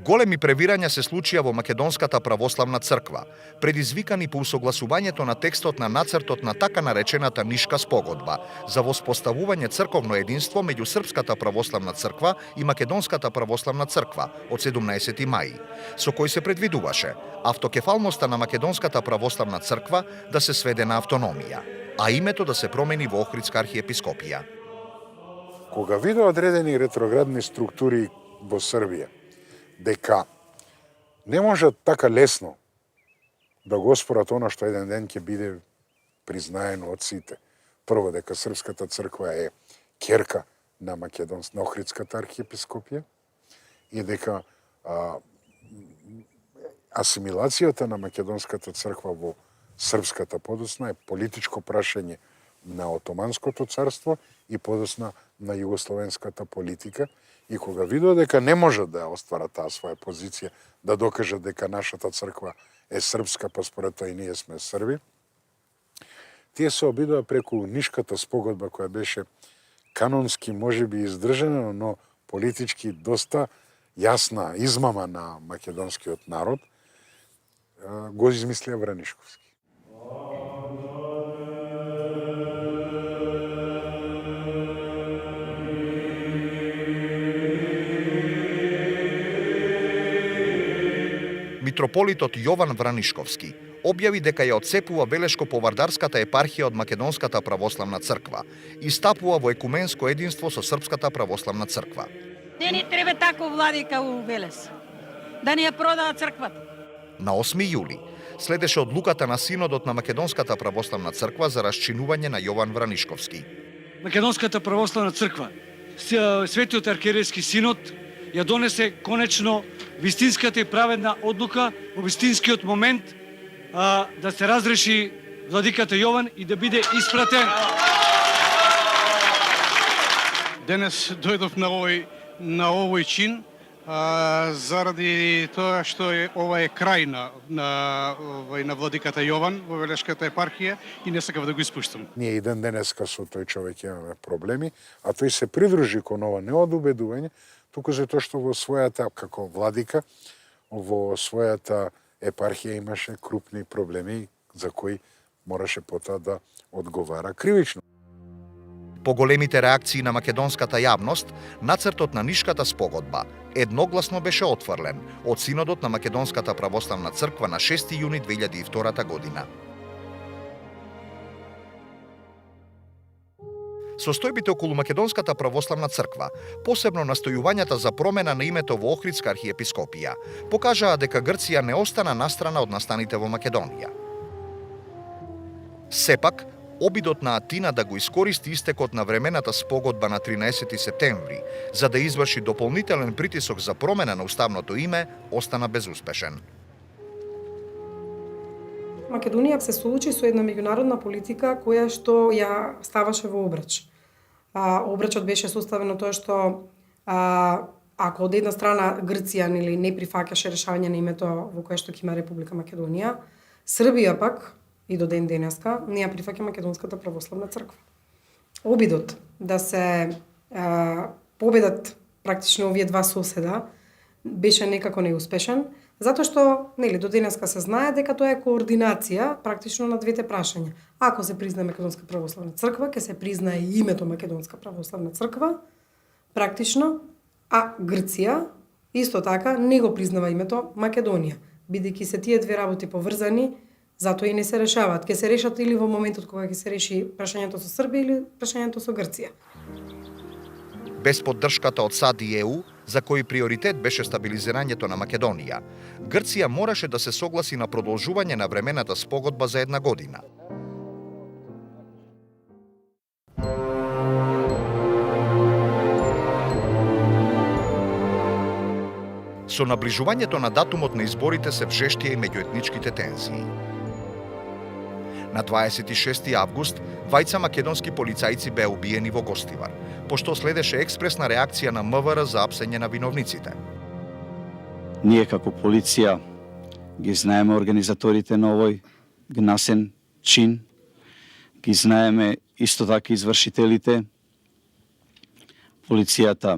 Големи превирања се случија во Македонската православна црква, предизвикани по усогласувањето на текстот на нацртот на така наречената Нишка спогодба за воспоставување црковно единство меѓу Српската православна црква и Македонската православна црква од 17 мај, со кој се предвидуваше автокефалноста на Македонската православна црква да се сведе на автономија, а името да се промени во Охридска архиепископија. Кога виде одредени ретроградни структури во Србија, дека не можат така лесно да го оспорат она што еден ден ќе биде признаено од сите. Прво, дека Српската црква е ќерка на на Охридската архиепископија и дека асимилацијата на Македонската црква во Српската подосна е политичко прашање на Отоманското царство и подосна на југословенската политика и кога видува дека не може да ја оствара таа своја позиција, да докаже дека нашата црква е српска, па според тоа и ние сме Срби, тие се обидува преку Нишката спогодба која беше канонски можеби издржана, но политички доста јасна измама на македонскиот народ, го измислија Вранишковски. Митрополитот Јован Вранишковски објави дека ја отцепува белешко по Вардарската епархија од Македонската православна црква и стапува во екуменско единство со Српската православна црква. Не ни треба тако владика у Велес, да ни ја продаат црквата. На 8 јули следеше одлуката на Синодот на Македонската православна црква за расчинување на Јован Вранишковски. Македонската православна црква, Светиот архиерейски синод, ја донесе конечно вистинската и праведна одлука во вистинскиот момент да се разреши владиката Јован и да биде испратен. Денес дојдов на овој чин заради тоа што ова е крај на владиката Јован во Велешката епархија и не сакав да го испуштам. Ние и ден денеска со тој човек имаме проблеми, а тој се придружи кон ова не од убедување, туку затоа што во својата, како владика, во својата епархија имаше крупни проблеми за кои мораше потоа да одговара кривично. По големите реакции на македонската јавност, нацртот на Нишката спогодба едногласно беше отфрлен од Синодот на Македонската православна црква на 6 јуни 2002 година. Состојбите околу Македонската православна црква, посебно настојувањата за промена на името во Охридска архиепископија, покажаа дека Грција не остана настрана од настаните во Македонија. Сепак, обидот на Атина да го искористи истекот на времената спогодба на 13 септември за да изврши дополнителен притисок за промена на уставното име, остана безуспешен. Македонија се соочи со една меѓународна политика која што ја ставаше во обрач. Обрачот беше составен од тоа што ако од една страна Грција не прифаќаше решавање на името во кое што ќе има Република Македонија, Србија пак и до ден денеска не ја прифаќа Македонската православна црква. Обидот да се победат практично овие два соседа беше некако неуспешен, затоа што до денеска се знае дека тоа е координација практично на двете прашања. Ако се признае Македонска православна црква, ќе се признае и името Македонска православна црква, практично, а Грција исто така не го признава името Македонија, бидејќи се тие две работи поврзани, затоа и не се решаваат. Ќе се решат или во моментот кога ќе се реши прашањето со Србија или прашањето со Грција. Без поддршката од САД и ЕУ, за кој приоритет беше стабилизирањето на Македонија, Грција мораше да се согласи на продолжување на времената спогодба за една година. Со наближувањето на датумот на изборите се вжештија и меѓуетничките тензии. На 26 август, двајца македонски полицајци беа убиени во Гостивар, пошто следеше експресна реакција на МВР за апсење на виновниците. Ние како полиција ги знаеме организаторите на овој гнасен чин, ги знаеме исто така извршителите. Полицијата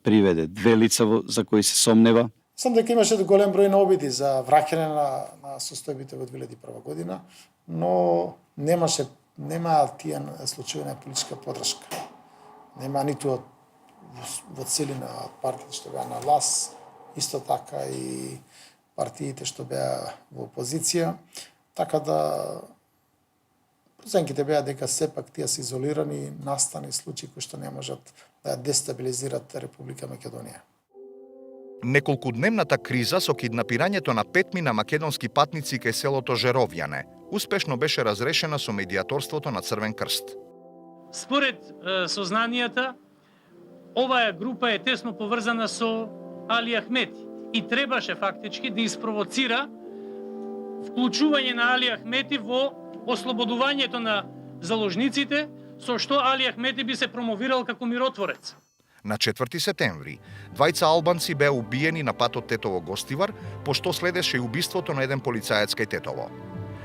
приведе две лица за кои се сомнева. Сам дека имаше голем број на обиди за враќање на состојбите во 2001 година, но нема тие случаи на политичка поддршка. Нема ниту во целина партиите што беа на власт, исто така и партиите што беа во опозиција, така да проценките беа дека сепак тие се изолирани и настани случаи кои што не можат да дестабилизират Република Македонија. Неколкудневната криза со киднапирањето на 5 на македонски патници кај селото Жеровјане успешно беше разрешена со медиаторството на Црвен крст. Според сознанијата, оваа група е тесно поврзана со Али Ахмети и требаше фактички да испровоцира вклучување на Али Ахмети во ослободувањето на заложниците со што Али Ахмети би се промовирал како миротворец. На 4 септември, двајца албанци беа убиени на патот Тетово-Гостивар, пошто следеше и убиството на еден полицаец кај Тетово.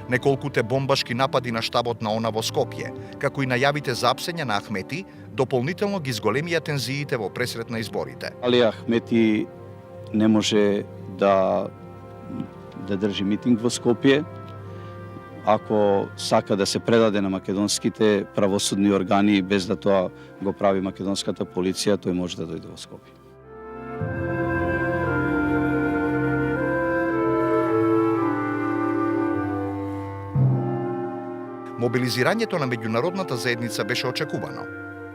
Неколкуте бомбашки напади на штабот на ОНА во Скопје, како и најавите за апсење на Ахмети, дополнително ги зголемија тензиите во пресрет на изборите. Али Ахмети не може да држи митинг во Скопје. Ако сака да се предаде на македонските правосудни органи без да тоа го прави македонската полиција, тој може да дојде во Скопје. Мобилизирањето на меѓународната заедница беше очекувано.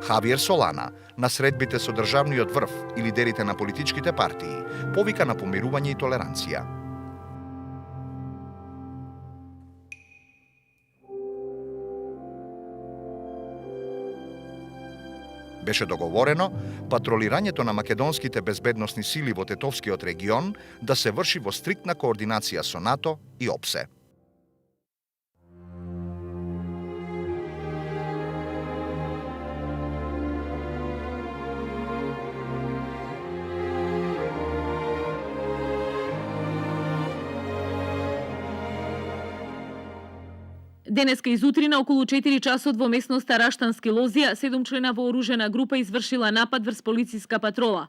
Хавиер Солана, на средбите со државниот врв и лидерите на политичките партии, повика на помирување и толеранција. Беше договорено патролирањето на македонските безбедносни сили во Тетовскиот регион да се врши во стриктна координација со НАТО и ОПСЕ. Денеска изутрина околу 4 часот во местноста Раштански Лозија, 7 члена вооружена група извршила напад врз полициска патрола.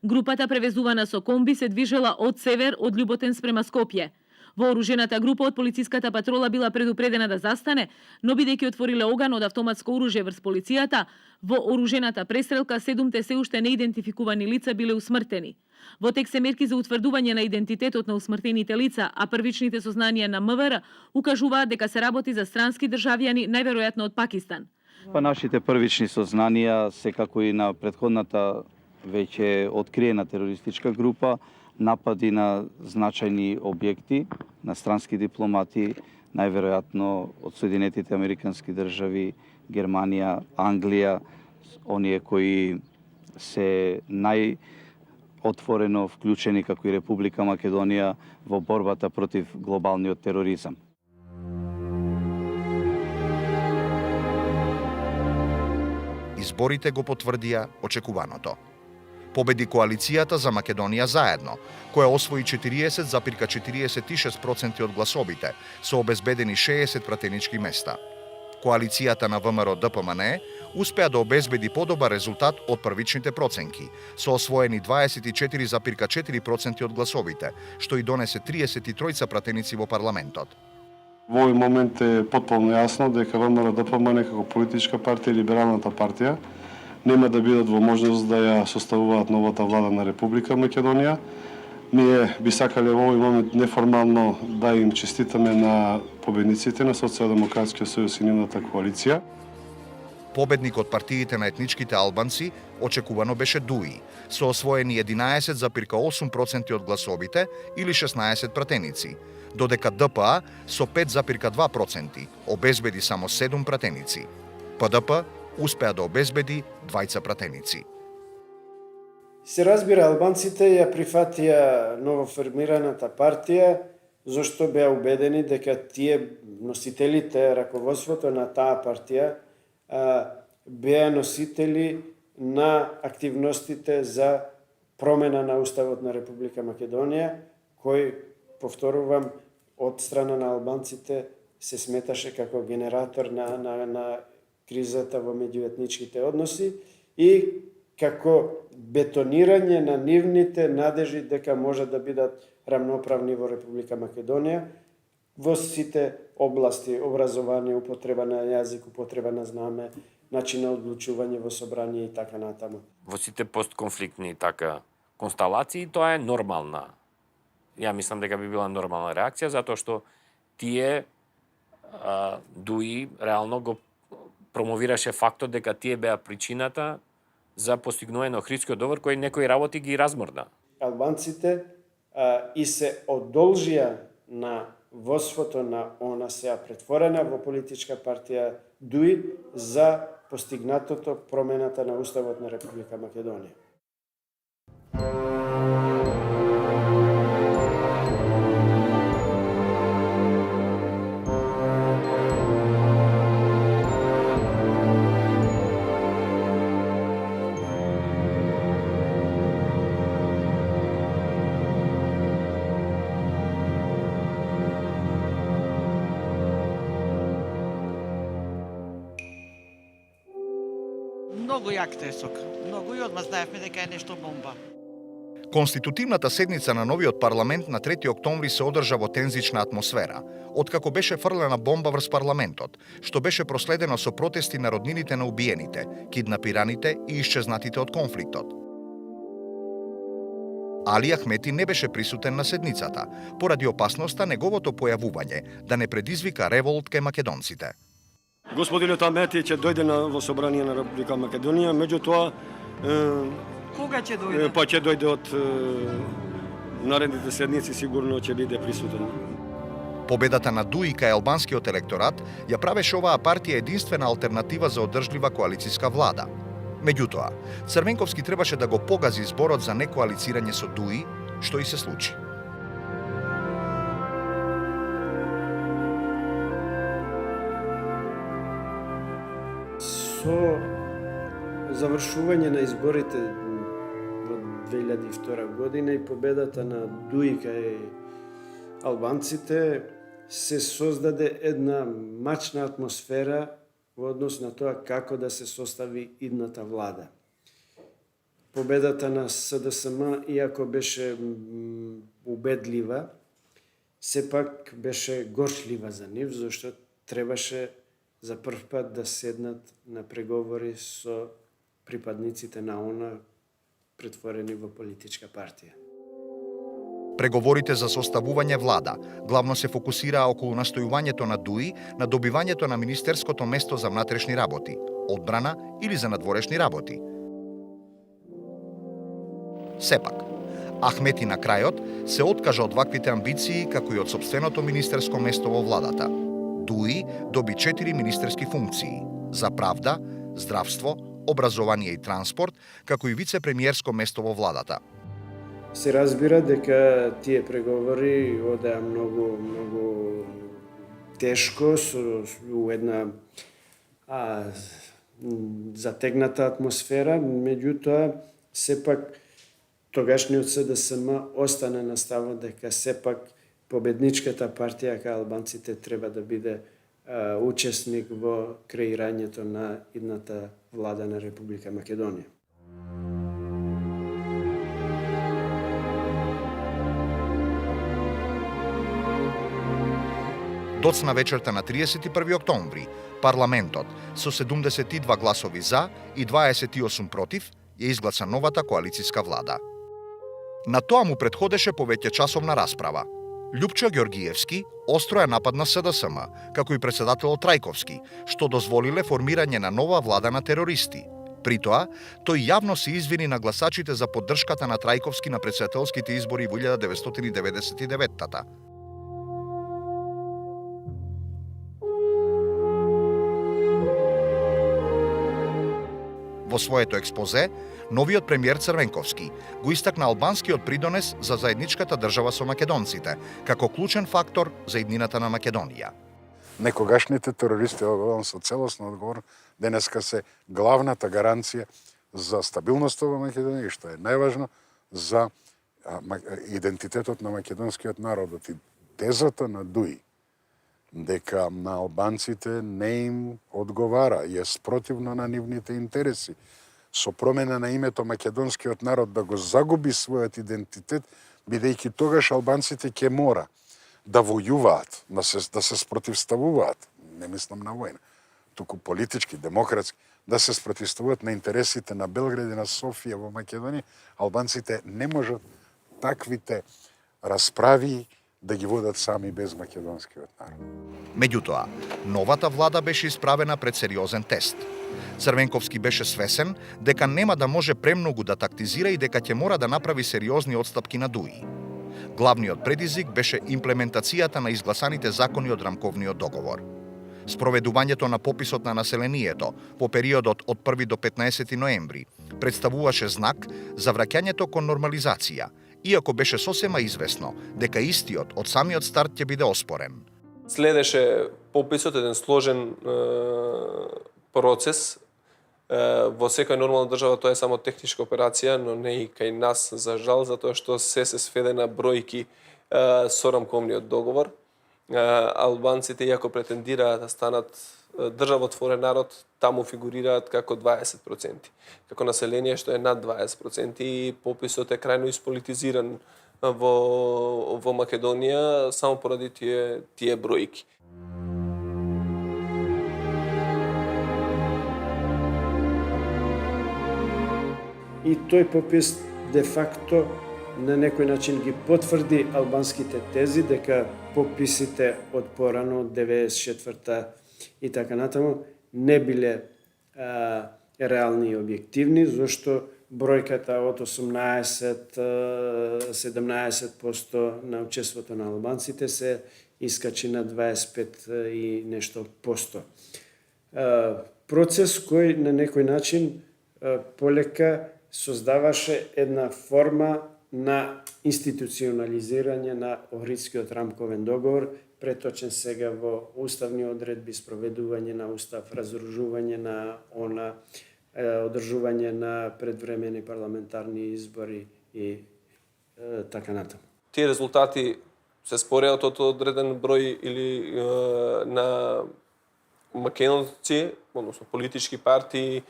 Групата, превезувана со комби, се движела од север од Љуботен спрема Скопје. Вооружената група од полициската патрола била предупредена да застане, но бидејќи отвориле оган од автоматско оружје врз полицијата, во оружената престрелка 7 се уште неидентификувани лица биле усмртени. Во тек се мерки за утврдување на идентитетот на усмртените лица, а првичните сознанија на МВР укажуваат дека се работи за странски државјани, најверојатно од Пакистан. Па нашите првични сознанија, секако и на претходната веќе откриена терористичка група, напади на значајни објекти, на странски дипломати, најверојатно од Соединетите Американски држави, Германија, Англија, оние кои се отворено вклучени како и Република Македонија во борбата против глобалниот тероризам. Изборите го потврдија очекуваното. Победи коалицијата за Македонија заедно, која освои 40,46% од гласовите, со обезбедени 60 пратенички места. Коалицијата на ВМРО ДПМН успеа да обезбеди подобар резултат од првичните проценки, со освоени 24,4% од гласовите, што и донесе 33 пратеници во парламентот. Во овој момент е потполно јасно дека ВМРО ДПМН како политичка партија и либералната партија нема да бидат во можност да ја составуваат новата влада на Република Македонија. Ние би сакале во овој момент неформално да им честитаме на победниците на Социјалдемократскиот сојуз и нивната коалиција. Победник од партиите на етничките албанци очекувано беше ДУИ, со освоени 11,8% од гласовите или 16 пратеници, додека ДПА со 5,2% обезбеди само 7 пратеници. ПДП успеа да обезбеди 2 пратеници. Се разбира, албанците ја прифатија новоформираната партија, зашто беа убедени дека тие носителите, раководството на таа партија, беа носители на активностите за промена на Уставот на Република Македонија, кој, повторувам, од страна на албанците се сметаше како генератор на кризата во меѓуетничките односи и како бетонирање на нивните надежи дека може да бидат рамноправни во Република Македонија во сите области: образование, употреба на јазик, употреба на знаме, начин на одлучување во собрание и така натаму. Во сите постконфликтни консталации тоа е нормална. Ја мислам дека би била нормална реакција, затоа што тие ДУИ реално го промовираше фактот дека тие беа причината за постигнување на Охридскиот договор, кој некои работи ги размрда. Албанците и се одолжија на водството на ОНА, сега претворена во политичка партија ДУИ, за постигнатото промената на Уставот на Република Македонија. Многу јак тресок. Многу и одма знаевме дека е нешто бомба. Конститутивната седница на новиот парламент на 3 октомври се одржа во тензична атмосфера, откако беше фрлена бомба врз парламентот, што беше проследено со протести на роднините на убиените, киднапираните и исчезнатите од конфликтот. Али Ахмети не беше присутен на седницата, поради опасноста неговото појавување да не предизвика револт кај македонците. Господинот Ахмети ќе дојде во собрание на Република Македонија, меѓутоа Кога ќе дојде? Па ќе дојде од наредните седници, сигурно ќе биде присутен. Победата на Дуи кај албанскиот електорат ја правеше оваа партија единствена алтернатива за одржлива коалициска влада. Меѓутоа, Црвенковски требаше да го погази зборот за некоалицирање со Дуи, што и се случи. Со завршување на изборите во 2002 година и победата на Дуи кај албанците се создаде една мачна атмосфера во однос на тоа како да се состави идната влада. Победата на СДСМ, иако беше убедлива, сепак беше горчлива за нив, зашто требаше за прв пат да седнат на преговори со припадниците на ОНА претворени во политичка партија. Преговорите за составување влада главно се фокусираа околу настојувањето на Дуи на добивањето на министерското место за внатрешни работи, одбрана или за надворешни работи. Сепак, Ахмети на крајот се откажа од ваквите амбиции како и од сопственото министерско место во владата. Дуи доби 4 министерски функции за правда, здравство, образование и транспорт, како и вице-премиерско место во владата. Се разбира дека тие преговори одеа многу тешко со една затегната атмосфера, меѓутоа сепак тогашниот СДСМ остана на ставот дека сепак победничката партија кај албанците треба да биде учесник во креирањето на идната влада на Република Македонија. Доцна вечерта на 31 октомври, парламентот со 72 гласови за и 28 против ја изгласа новата коалициска влада. На тоа му претходеше повеќе часовна расправа. Љупчо Ѓоргиевски остро ја нападна СДСМ, како и председателот Трајковски, што дозволиле формирање на нова влада на терористи. При тоа, тој јавно се извини на гласачите за поддршката на Трајковски на претседателските избори во 1999-тата. Во своето експозе, новиот премиер Црвенковски го истакна албанскиот придонес за заедничката држава со македонците, како клучен фактор за иднината на Македонија. Некогашните терористи, со целосно одговор, денеска се главната гаранција за стабилноста во Македонија и што е најважно за идентитетот на македонскиот народ. И тезата на Дуи дека на албанците не им одговара и е спротивно на нивните интереси, со промена на името македонскиот народ да го загуби својот идентитет, бидејќи тогаш албанците ќе мора да војуваат, да се спротивставуваат, не мислам на војна, туку политички, демократски, да се спротивставуваат на интересите на Белград и на Софија во Македонија, албанците не можат таквите расправи да ги водат сами без македонскиот народ. Меѓутоа, новата влада беше исправена пред сериозен тест. Црвенковски беше свесен дека нема да може премногу да тактизира и дека ќе мора да направи сериозни отстапки на Дуи. Главниот предизвик беше имплементацијата на изгласаните закони од рамковниот договор. Спроведувањето на пописот на населението по периодот од 1 до 15 ноември представуваше знак за враќањето кон нормализација, иако беше сосема известно дека истиот од самиот старт ќе биде оспорен. Следеше пописот, еден сложен процес. Во секоја нормална држава тоа е само техничка операција, но не и кај нас, за жал, затоа што се сведе на бројки со рамковниот договор. Албанците, иако претендираат да станат државотворен народ таму фигурираат како 20%. Како население што е над 20% и пописот е крајно исполитизиран во Македонија само поради тие бројки. И тој попис де факто на некој начин ги потврди албанските тези дека пописите од порано, 94-та и така натаму, не биле реални и објективни, зашто бројката од 18-17% на учеството на албанците се искачи на 25 и нешто посто. Процес кој на некој начин полека создаваше една форма на институционализирање на Охридскиот рамковен договор, преточен сега во уставни одредби, спроведување на устав, разоружување на она, одржување на предвремени парламентарни избори и така натаму. Тие резултати се спореат од одреден број или на македонци, односно политички партии,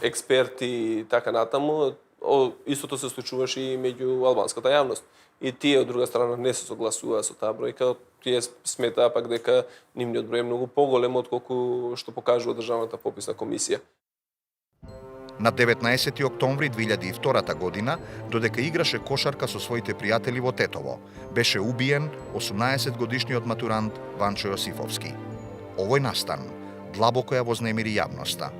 експерти и така натаму. Истото се случуваше и меѓу албанската јавност. И тие, од друга страна, не се согласуваа со таа бројка. Тие сметаа пак дека нивниот број е многу поголем отколку што покажува Државната пописна комисија. На 19 октомври 2002 година, додека играше кошарка со своите пријатели во Тетово, беше убиен 18-годишниот матурант Ванчо Јосифовски. Овој настан длабоко ја вознемири јавноста.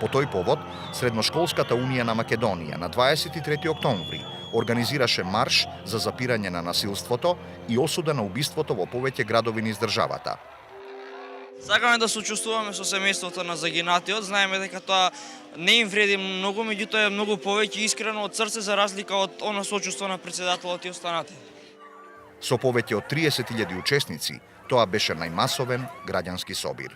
По тој повод, Средношколската унија на Македонија на 23 октомври организираше марш за запирање на насилството и осуда на убиството во повеќе градови низ државата. Сакаме да сочувствуваме со семејството на загинатиот, знаеме дека тоа не им вреди многу, меѓутоа е многу повеќе искрено од срце за разлика од она сочувство на претседателот и останати. Со повеќе од 30.000 учесници, тоа беше најмасовен граѓански собир.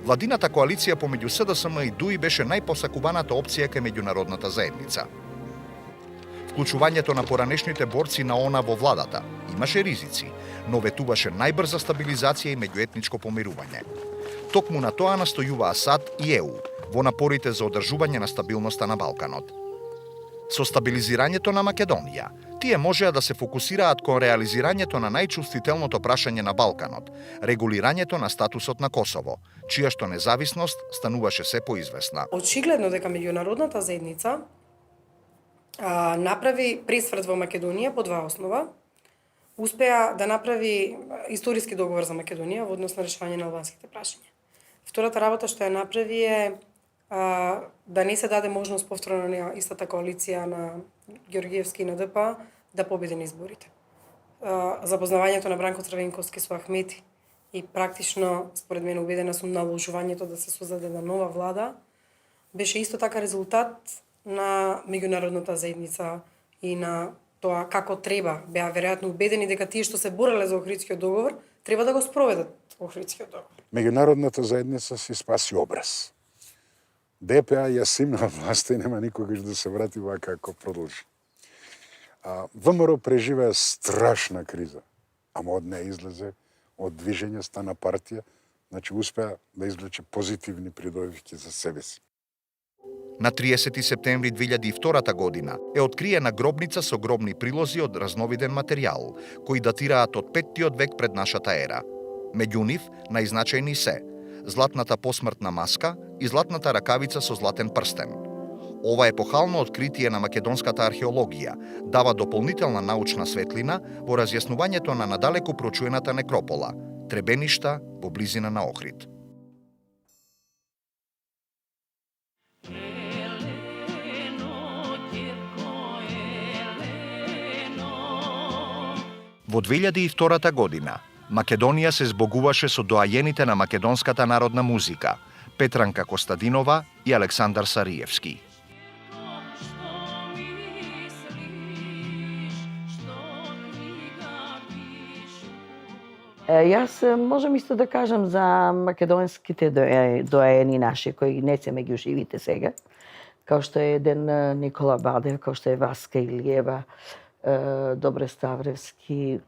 Владината коалиција помеѓу СДСМ и ДУИ беше најпосакуваната опција кај меѓународната заедница. Вклучувањето на поранешните борци на ОНА во владата имаше ризици, но ветуваше најбрза стабилизација и меѓуетничко помирување. Токму на тоа настојуваа САД и ЕУ во напорите за одржување на стабилноста на Балканот. Со стабилизирањето на Македонија, тие можеа да се фокусираат кон реализирањето на најчувствителното прашање на Балканот, регулирањето на статусот на Косово, чија што независност стануваше се поизвестна. Очигледно дека меѓународната заедница направи пресврт во Македонија по два основа. Успеа да направи историски договор за Македонија во однос на решавање на албанските прашања. Втората работа што ја направи е да не се даде можност повторно на истата коалиција на Георгиевски и на ДП да победи на изборите. Запознавањето на Бранко Црвенковски со Ахмети и практично, според мене, убедена сум, наложувањето да се создаде една нова влада, беше исто така резултат на меѓународната заедница и на тоа како треба. Беа веројатно убедени дека тие што се бореле за Охридскиот договор треба да го спроведат Охридскиот договор. Меѓународната заедница си спаси образ. ДПА ја симна власта и нема никогаш да се врати вака како продолжи. ВМРО преживеа страшна криза, ама од неја излезе, од движење стана партија, значи успеа да извлече позитивни придобивки за себе си. На 30 септември 2002 година е откриена гробница со гробни прилози од разновиден материјал, кои датираат од 5 век пред нашата ера. Меѓу нив најзначајни се златната посмртна маска и златната ракавица со златен прстен. Ова епохално откритие на македонската археологија дава дополнителна научна светлина во разјаснувањето на надалеку прочуената некропола, Требеништа во близина на Охрид. Во 2002 година Македонија се збогуваше со доајените на македонската народна музика Петранка Костадинова и Александар Сариевски. Јас можам исто да кажам за македонските доаени наши, кои не се меѓу живите сега, као што е еден Никола Бадев, као што е Васка Илиева, Добре Ставревски,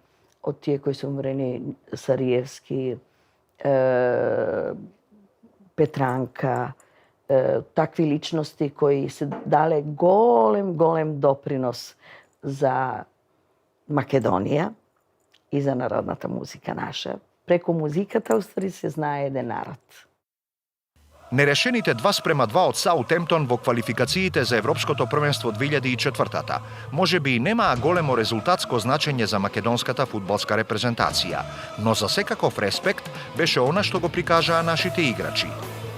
од тие кои се умрени, Сариевски, Петранка, такви личности кои се дале голем допринос за Македонија и за народната музика наша. Преку музиката, уствари, се знае еден народ. Нерешените 2:2 од Саутемптон во квалификациите за Европското првенство 2004-та може би и немаа големо резултатско значење за македонската фудбалска репрезентација, но за секаков респект беше она што го прикажаа нашите играчи.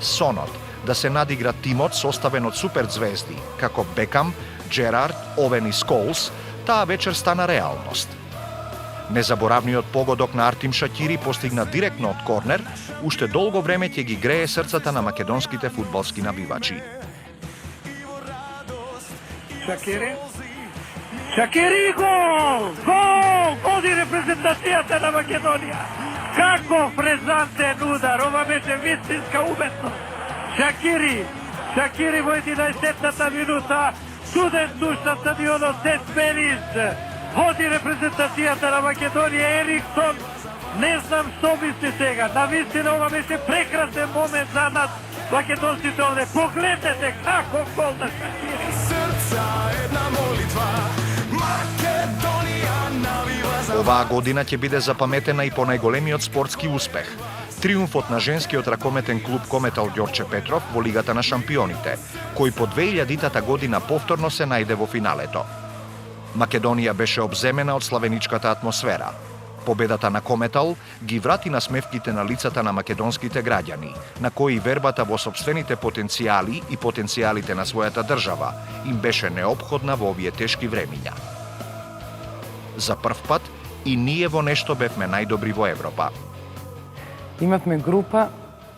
Сонот да се надигра тимот составен од суперзвезди како Бекам, Джерард, Овен и Сколс, таа вечер стана реалност. Незаборавниот погодок на Артим Шакири постигна директно од корнер, уште долго време ќе ги грее срцата на македонските фудбалски набивачи. Шакири гол! Гол! Води репрезентацијата на Македонија! Каков фрезантен удар! Ова беше вистинска уметност! Шакири во 11-та минута, студент душ на стадионот се смени. Води репрезентацијата на Македонија, Ериксон. Не знам што мисли сега. Навистина ова беше прекрасен момент за нас, македонците овде. Погледнете каков гол на Шакири. Оваа година ќе биде запаметена и по најголемиот спортски успех. Триумфот на женскиот ракометен клуб Кометал Ѓорче Петров во Лигата на шампионите, кој по 2000-та година повторно се најде во финалето. Македонија беше обземена од славеничката атмосфера. Победата на Кометал ги врати насмевките на лицата на македонските граѓани, на кои вербата во сопствените потенцијали и потенцијалите на својата држава им беше неопходна во овие тешки времиња. За прв пат и ние во нешто бевме најдобри во Европа. Имавме група,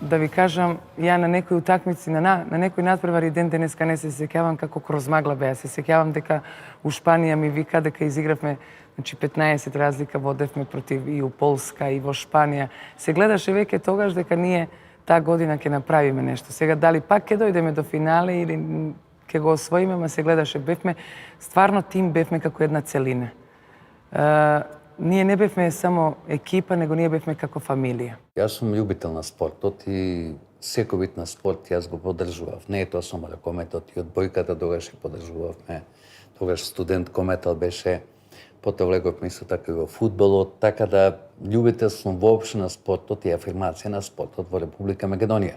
да ви кажам, ја на некои утакмици, на некој надпревари ден денеска не се сеќавам како кроз магла беа. Се сеќавам дека у Шпанија ми вика дека изигравме 15 разлика, водевме против и у Полска и во Шпанија. Се гледаше веќе тогаш дека ние таа година ќе направиме нешто. Сега дали пак ќе дојдеме до финале или ќе го освоиме, ма се гледаше, бевме стварно тим, бевме како една целина. Ние не бевме само екипа, него ние бевме како фамилија. Јас сум љубител на спортот и секој вид на спорт јас го поддржував. Не е тоа само ракометот и одбојката тогаш ја поддржувавме. Тогаш студент кометал беше, потоа влеговме исто така и во фудбалот, така да љубител сум воопшто на спортот и афирмација на спортот во Република Македонија.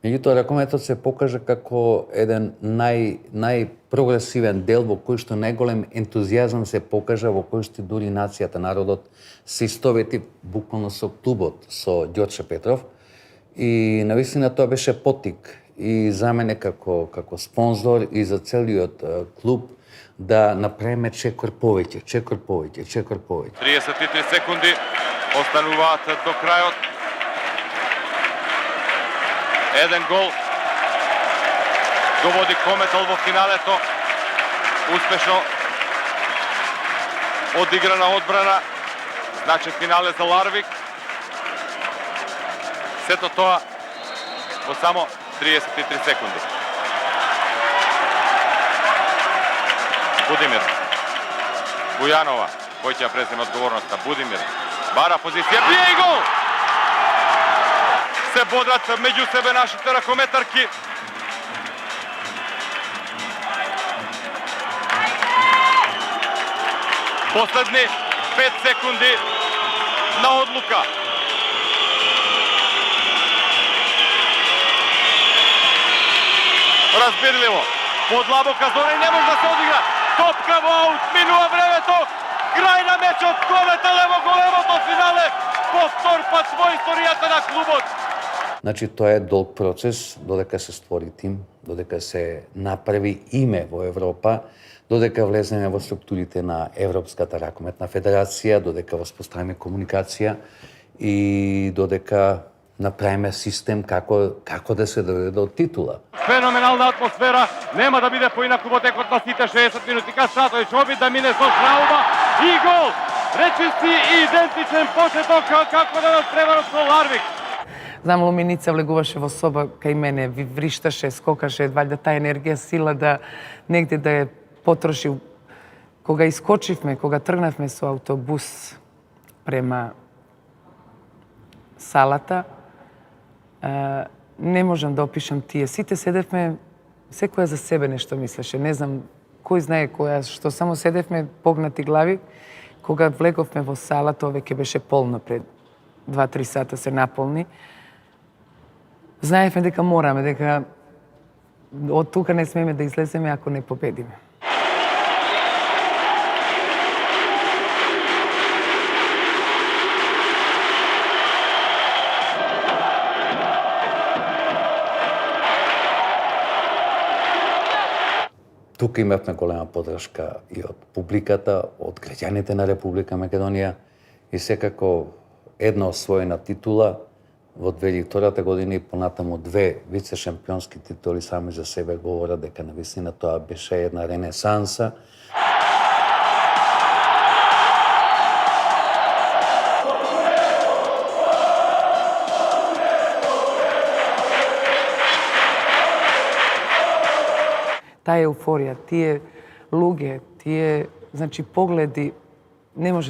Меѓутоа, ракометот се покажа како еден најпрогресивен дел во кој што најголем ентузијазам се покажа, во кој што дури нацијата, народот се истовети буквално со клубот, со Ѓорче Петров. И навистина тоа беше поттик и за мене како спонзор и за целиот клуб да направиме чекор повеќе. 33 секунди остануваат до крајот. Еден гол го води Кометал во финалето. Успешно одиграна одбрана. Значи финале за Ларвик. Сето тоа во само 33 секунди. Будимир. Бујанова, кој ќе преземе одговорноста. Будимир. Бара позиција, бие и гол! Се бодрат меѓу себе нашите ракометарки. Последни 5 секунди на одлука. Разбирливо. Подлабока зона и не може да се одигра. Топка во аут, минува времето. Крај на мечот, Кометал во големото финале. Повтор пат во историјата на клубот. Значи, тоа е долг процес, додека се створи тим, додека се направи име во Европа, додека влеземе во структурите на Европската ракометна федерација, додека воспоставиме комуникација и додека направиме систем како да се дојде до титула. Феноменална атмосфера, нема да биде поинаку во текот на сите 60 минути. Касатовиќ обид да мине со травма и гол. Речисти и идентичен почеток како да надпреварот со Ларвик. Знам, Луминица влегуваше во соба кај мене, ви вришташе, скокаше, валјда таа енергија, сила да негде да ја потроши. Кога искочивме, кога тргнавме со автобус, према салата. Не можам да опишам тие. Сите седевме, секоја за себе нешто мислеше. Не знам кој знае која, што само седевме погнати глави. Кога влеговме во сала, тоа веќе беше полно пред 2-3 сата се наполни. Знаевме дека мораме, дека од тука не смееме да излеземе ако не победиме. Тука имавме голема поддршка и од публиката, од граѓаните на Република Македонија и секако една освоена титула во 2002 година и понатаму 2 вице-шампионски титули сами за себе говорат дека навистина тоа беше една ренесанса. Таа еуфорија, тие луѓе, тие, значи, погледи,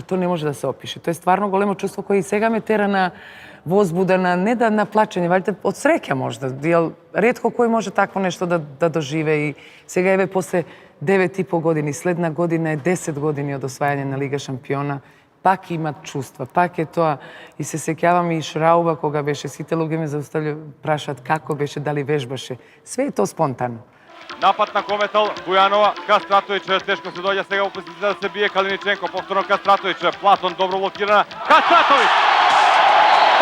тоа не може да се опише. Тоа е стварно големо чувство кој и сега ме тера на возбуда, не да на плачење, валите од среќа можда. Ретко кој може такво нешто да доживе и сега еве после 9,5 години, следна година е 10 години од освајање на Лига шампиона, пак имат чувства, пак е тоа. И се сеќавам и Шрауба кога беше, сите луѓе ме зауставлja, прашаат како беше, дали вежбаше. Све е тоа спонтано. Напад на Кометал, Бујанова, ка Стратовиќ, тешко се доѓа сега во позиција да се бие Калиниченко, повторно ка Стратовиќ, Платон добро блокирана, ка Стратовиќ!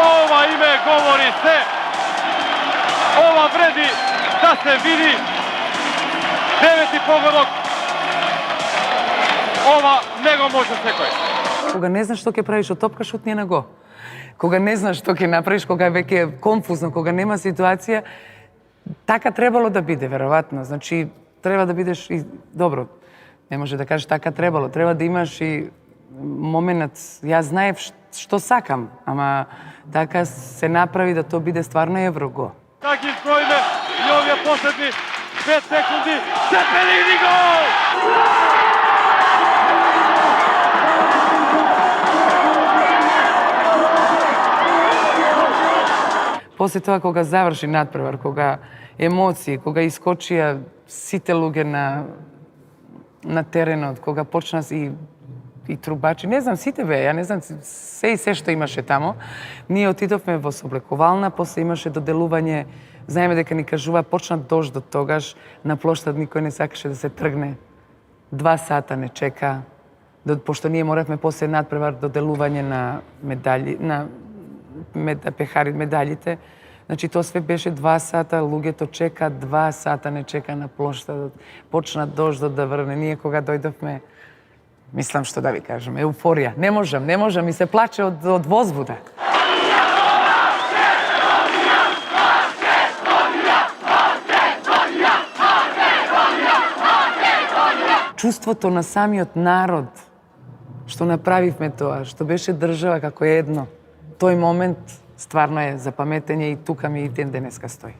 Ова име говори се, ова вреди да се види, 9 погодок, ова не го може секој. Кога не знаеш што ќе правиш од топка, шутни на го. Кога не знаеш што ќе направиш, кога веќе е конфузно, кога нема ситуација, така требало да биде, веројатно. Значи, треба да бидеш и добро. Не може да кажеш така требало. Треба да имаш и моментот. Јас знаев што сакам, ама така се направи да тоа биде стварно еврого. Така ги зброиме и овие последни 5 секунди. Цепелини гол! После тоа, кога заврши надпревар, кога емоции, кога искочија сите луѓе на теренот, кога почна и трубачи, не знам, сите бе, ја не знам, се и се што имаше тамо. Ние отидовме во соблекувална, после имаше доделување, знаеме дека ни кажува, почна дождот тогаш, на плоштад никој не сакаше да се тргне. 2 сата не чека, пошто ние моравме после надпревар доделување на медали, на медалите. Значи, тоа све беше 2 сата, луѓето чека, 2 сата не чека на плоштадот. Почна дождот да врне. Ние кога дојдовме, мислам што да ви кажам, еуфорија. Не можам, и се плаче од возбуда. Чувството на самиот народ, што направивме тоа, што беше држава како едно, тој момент стварно е за паметење и тука ми и ден денеска стои.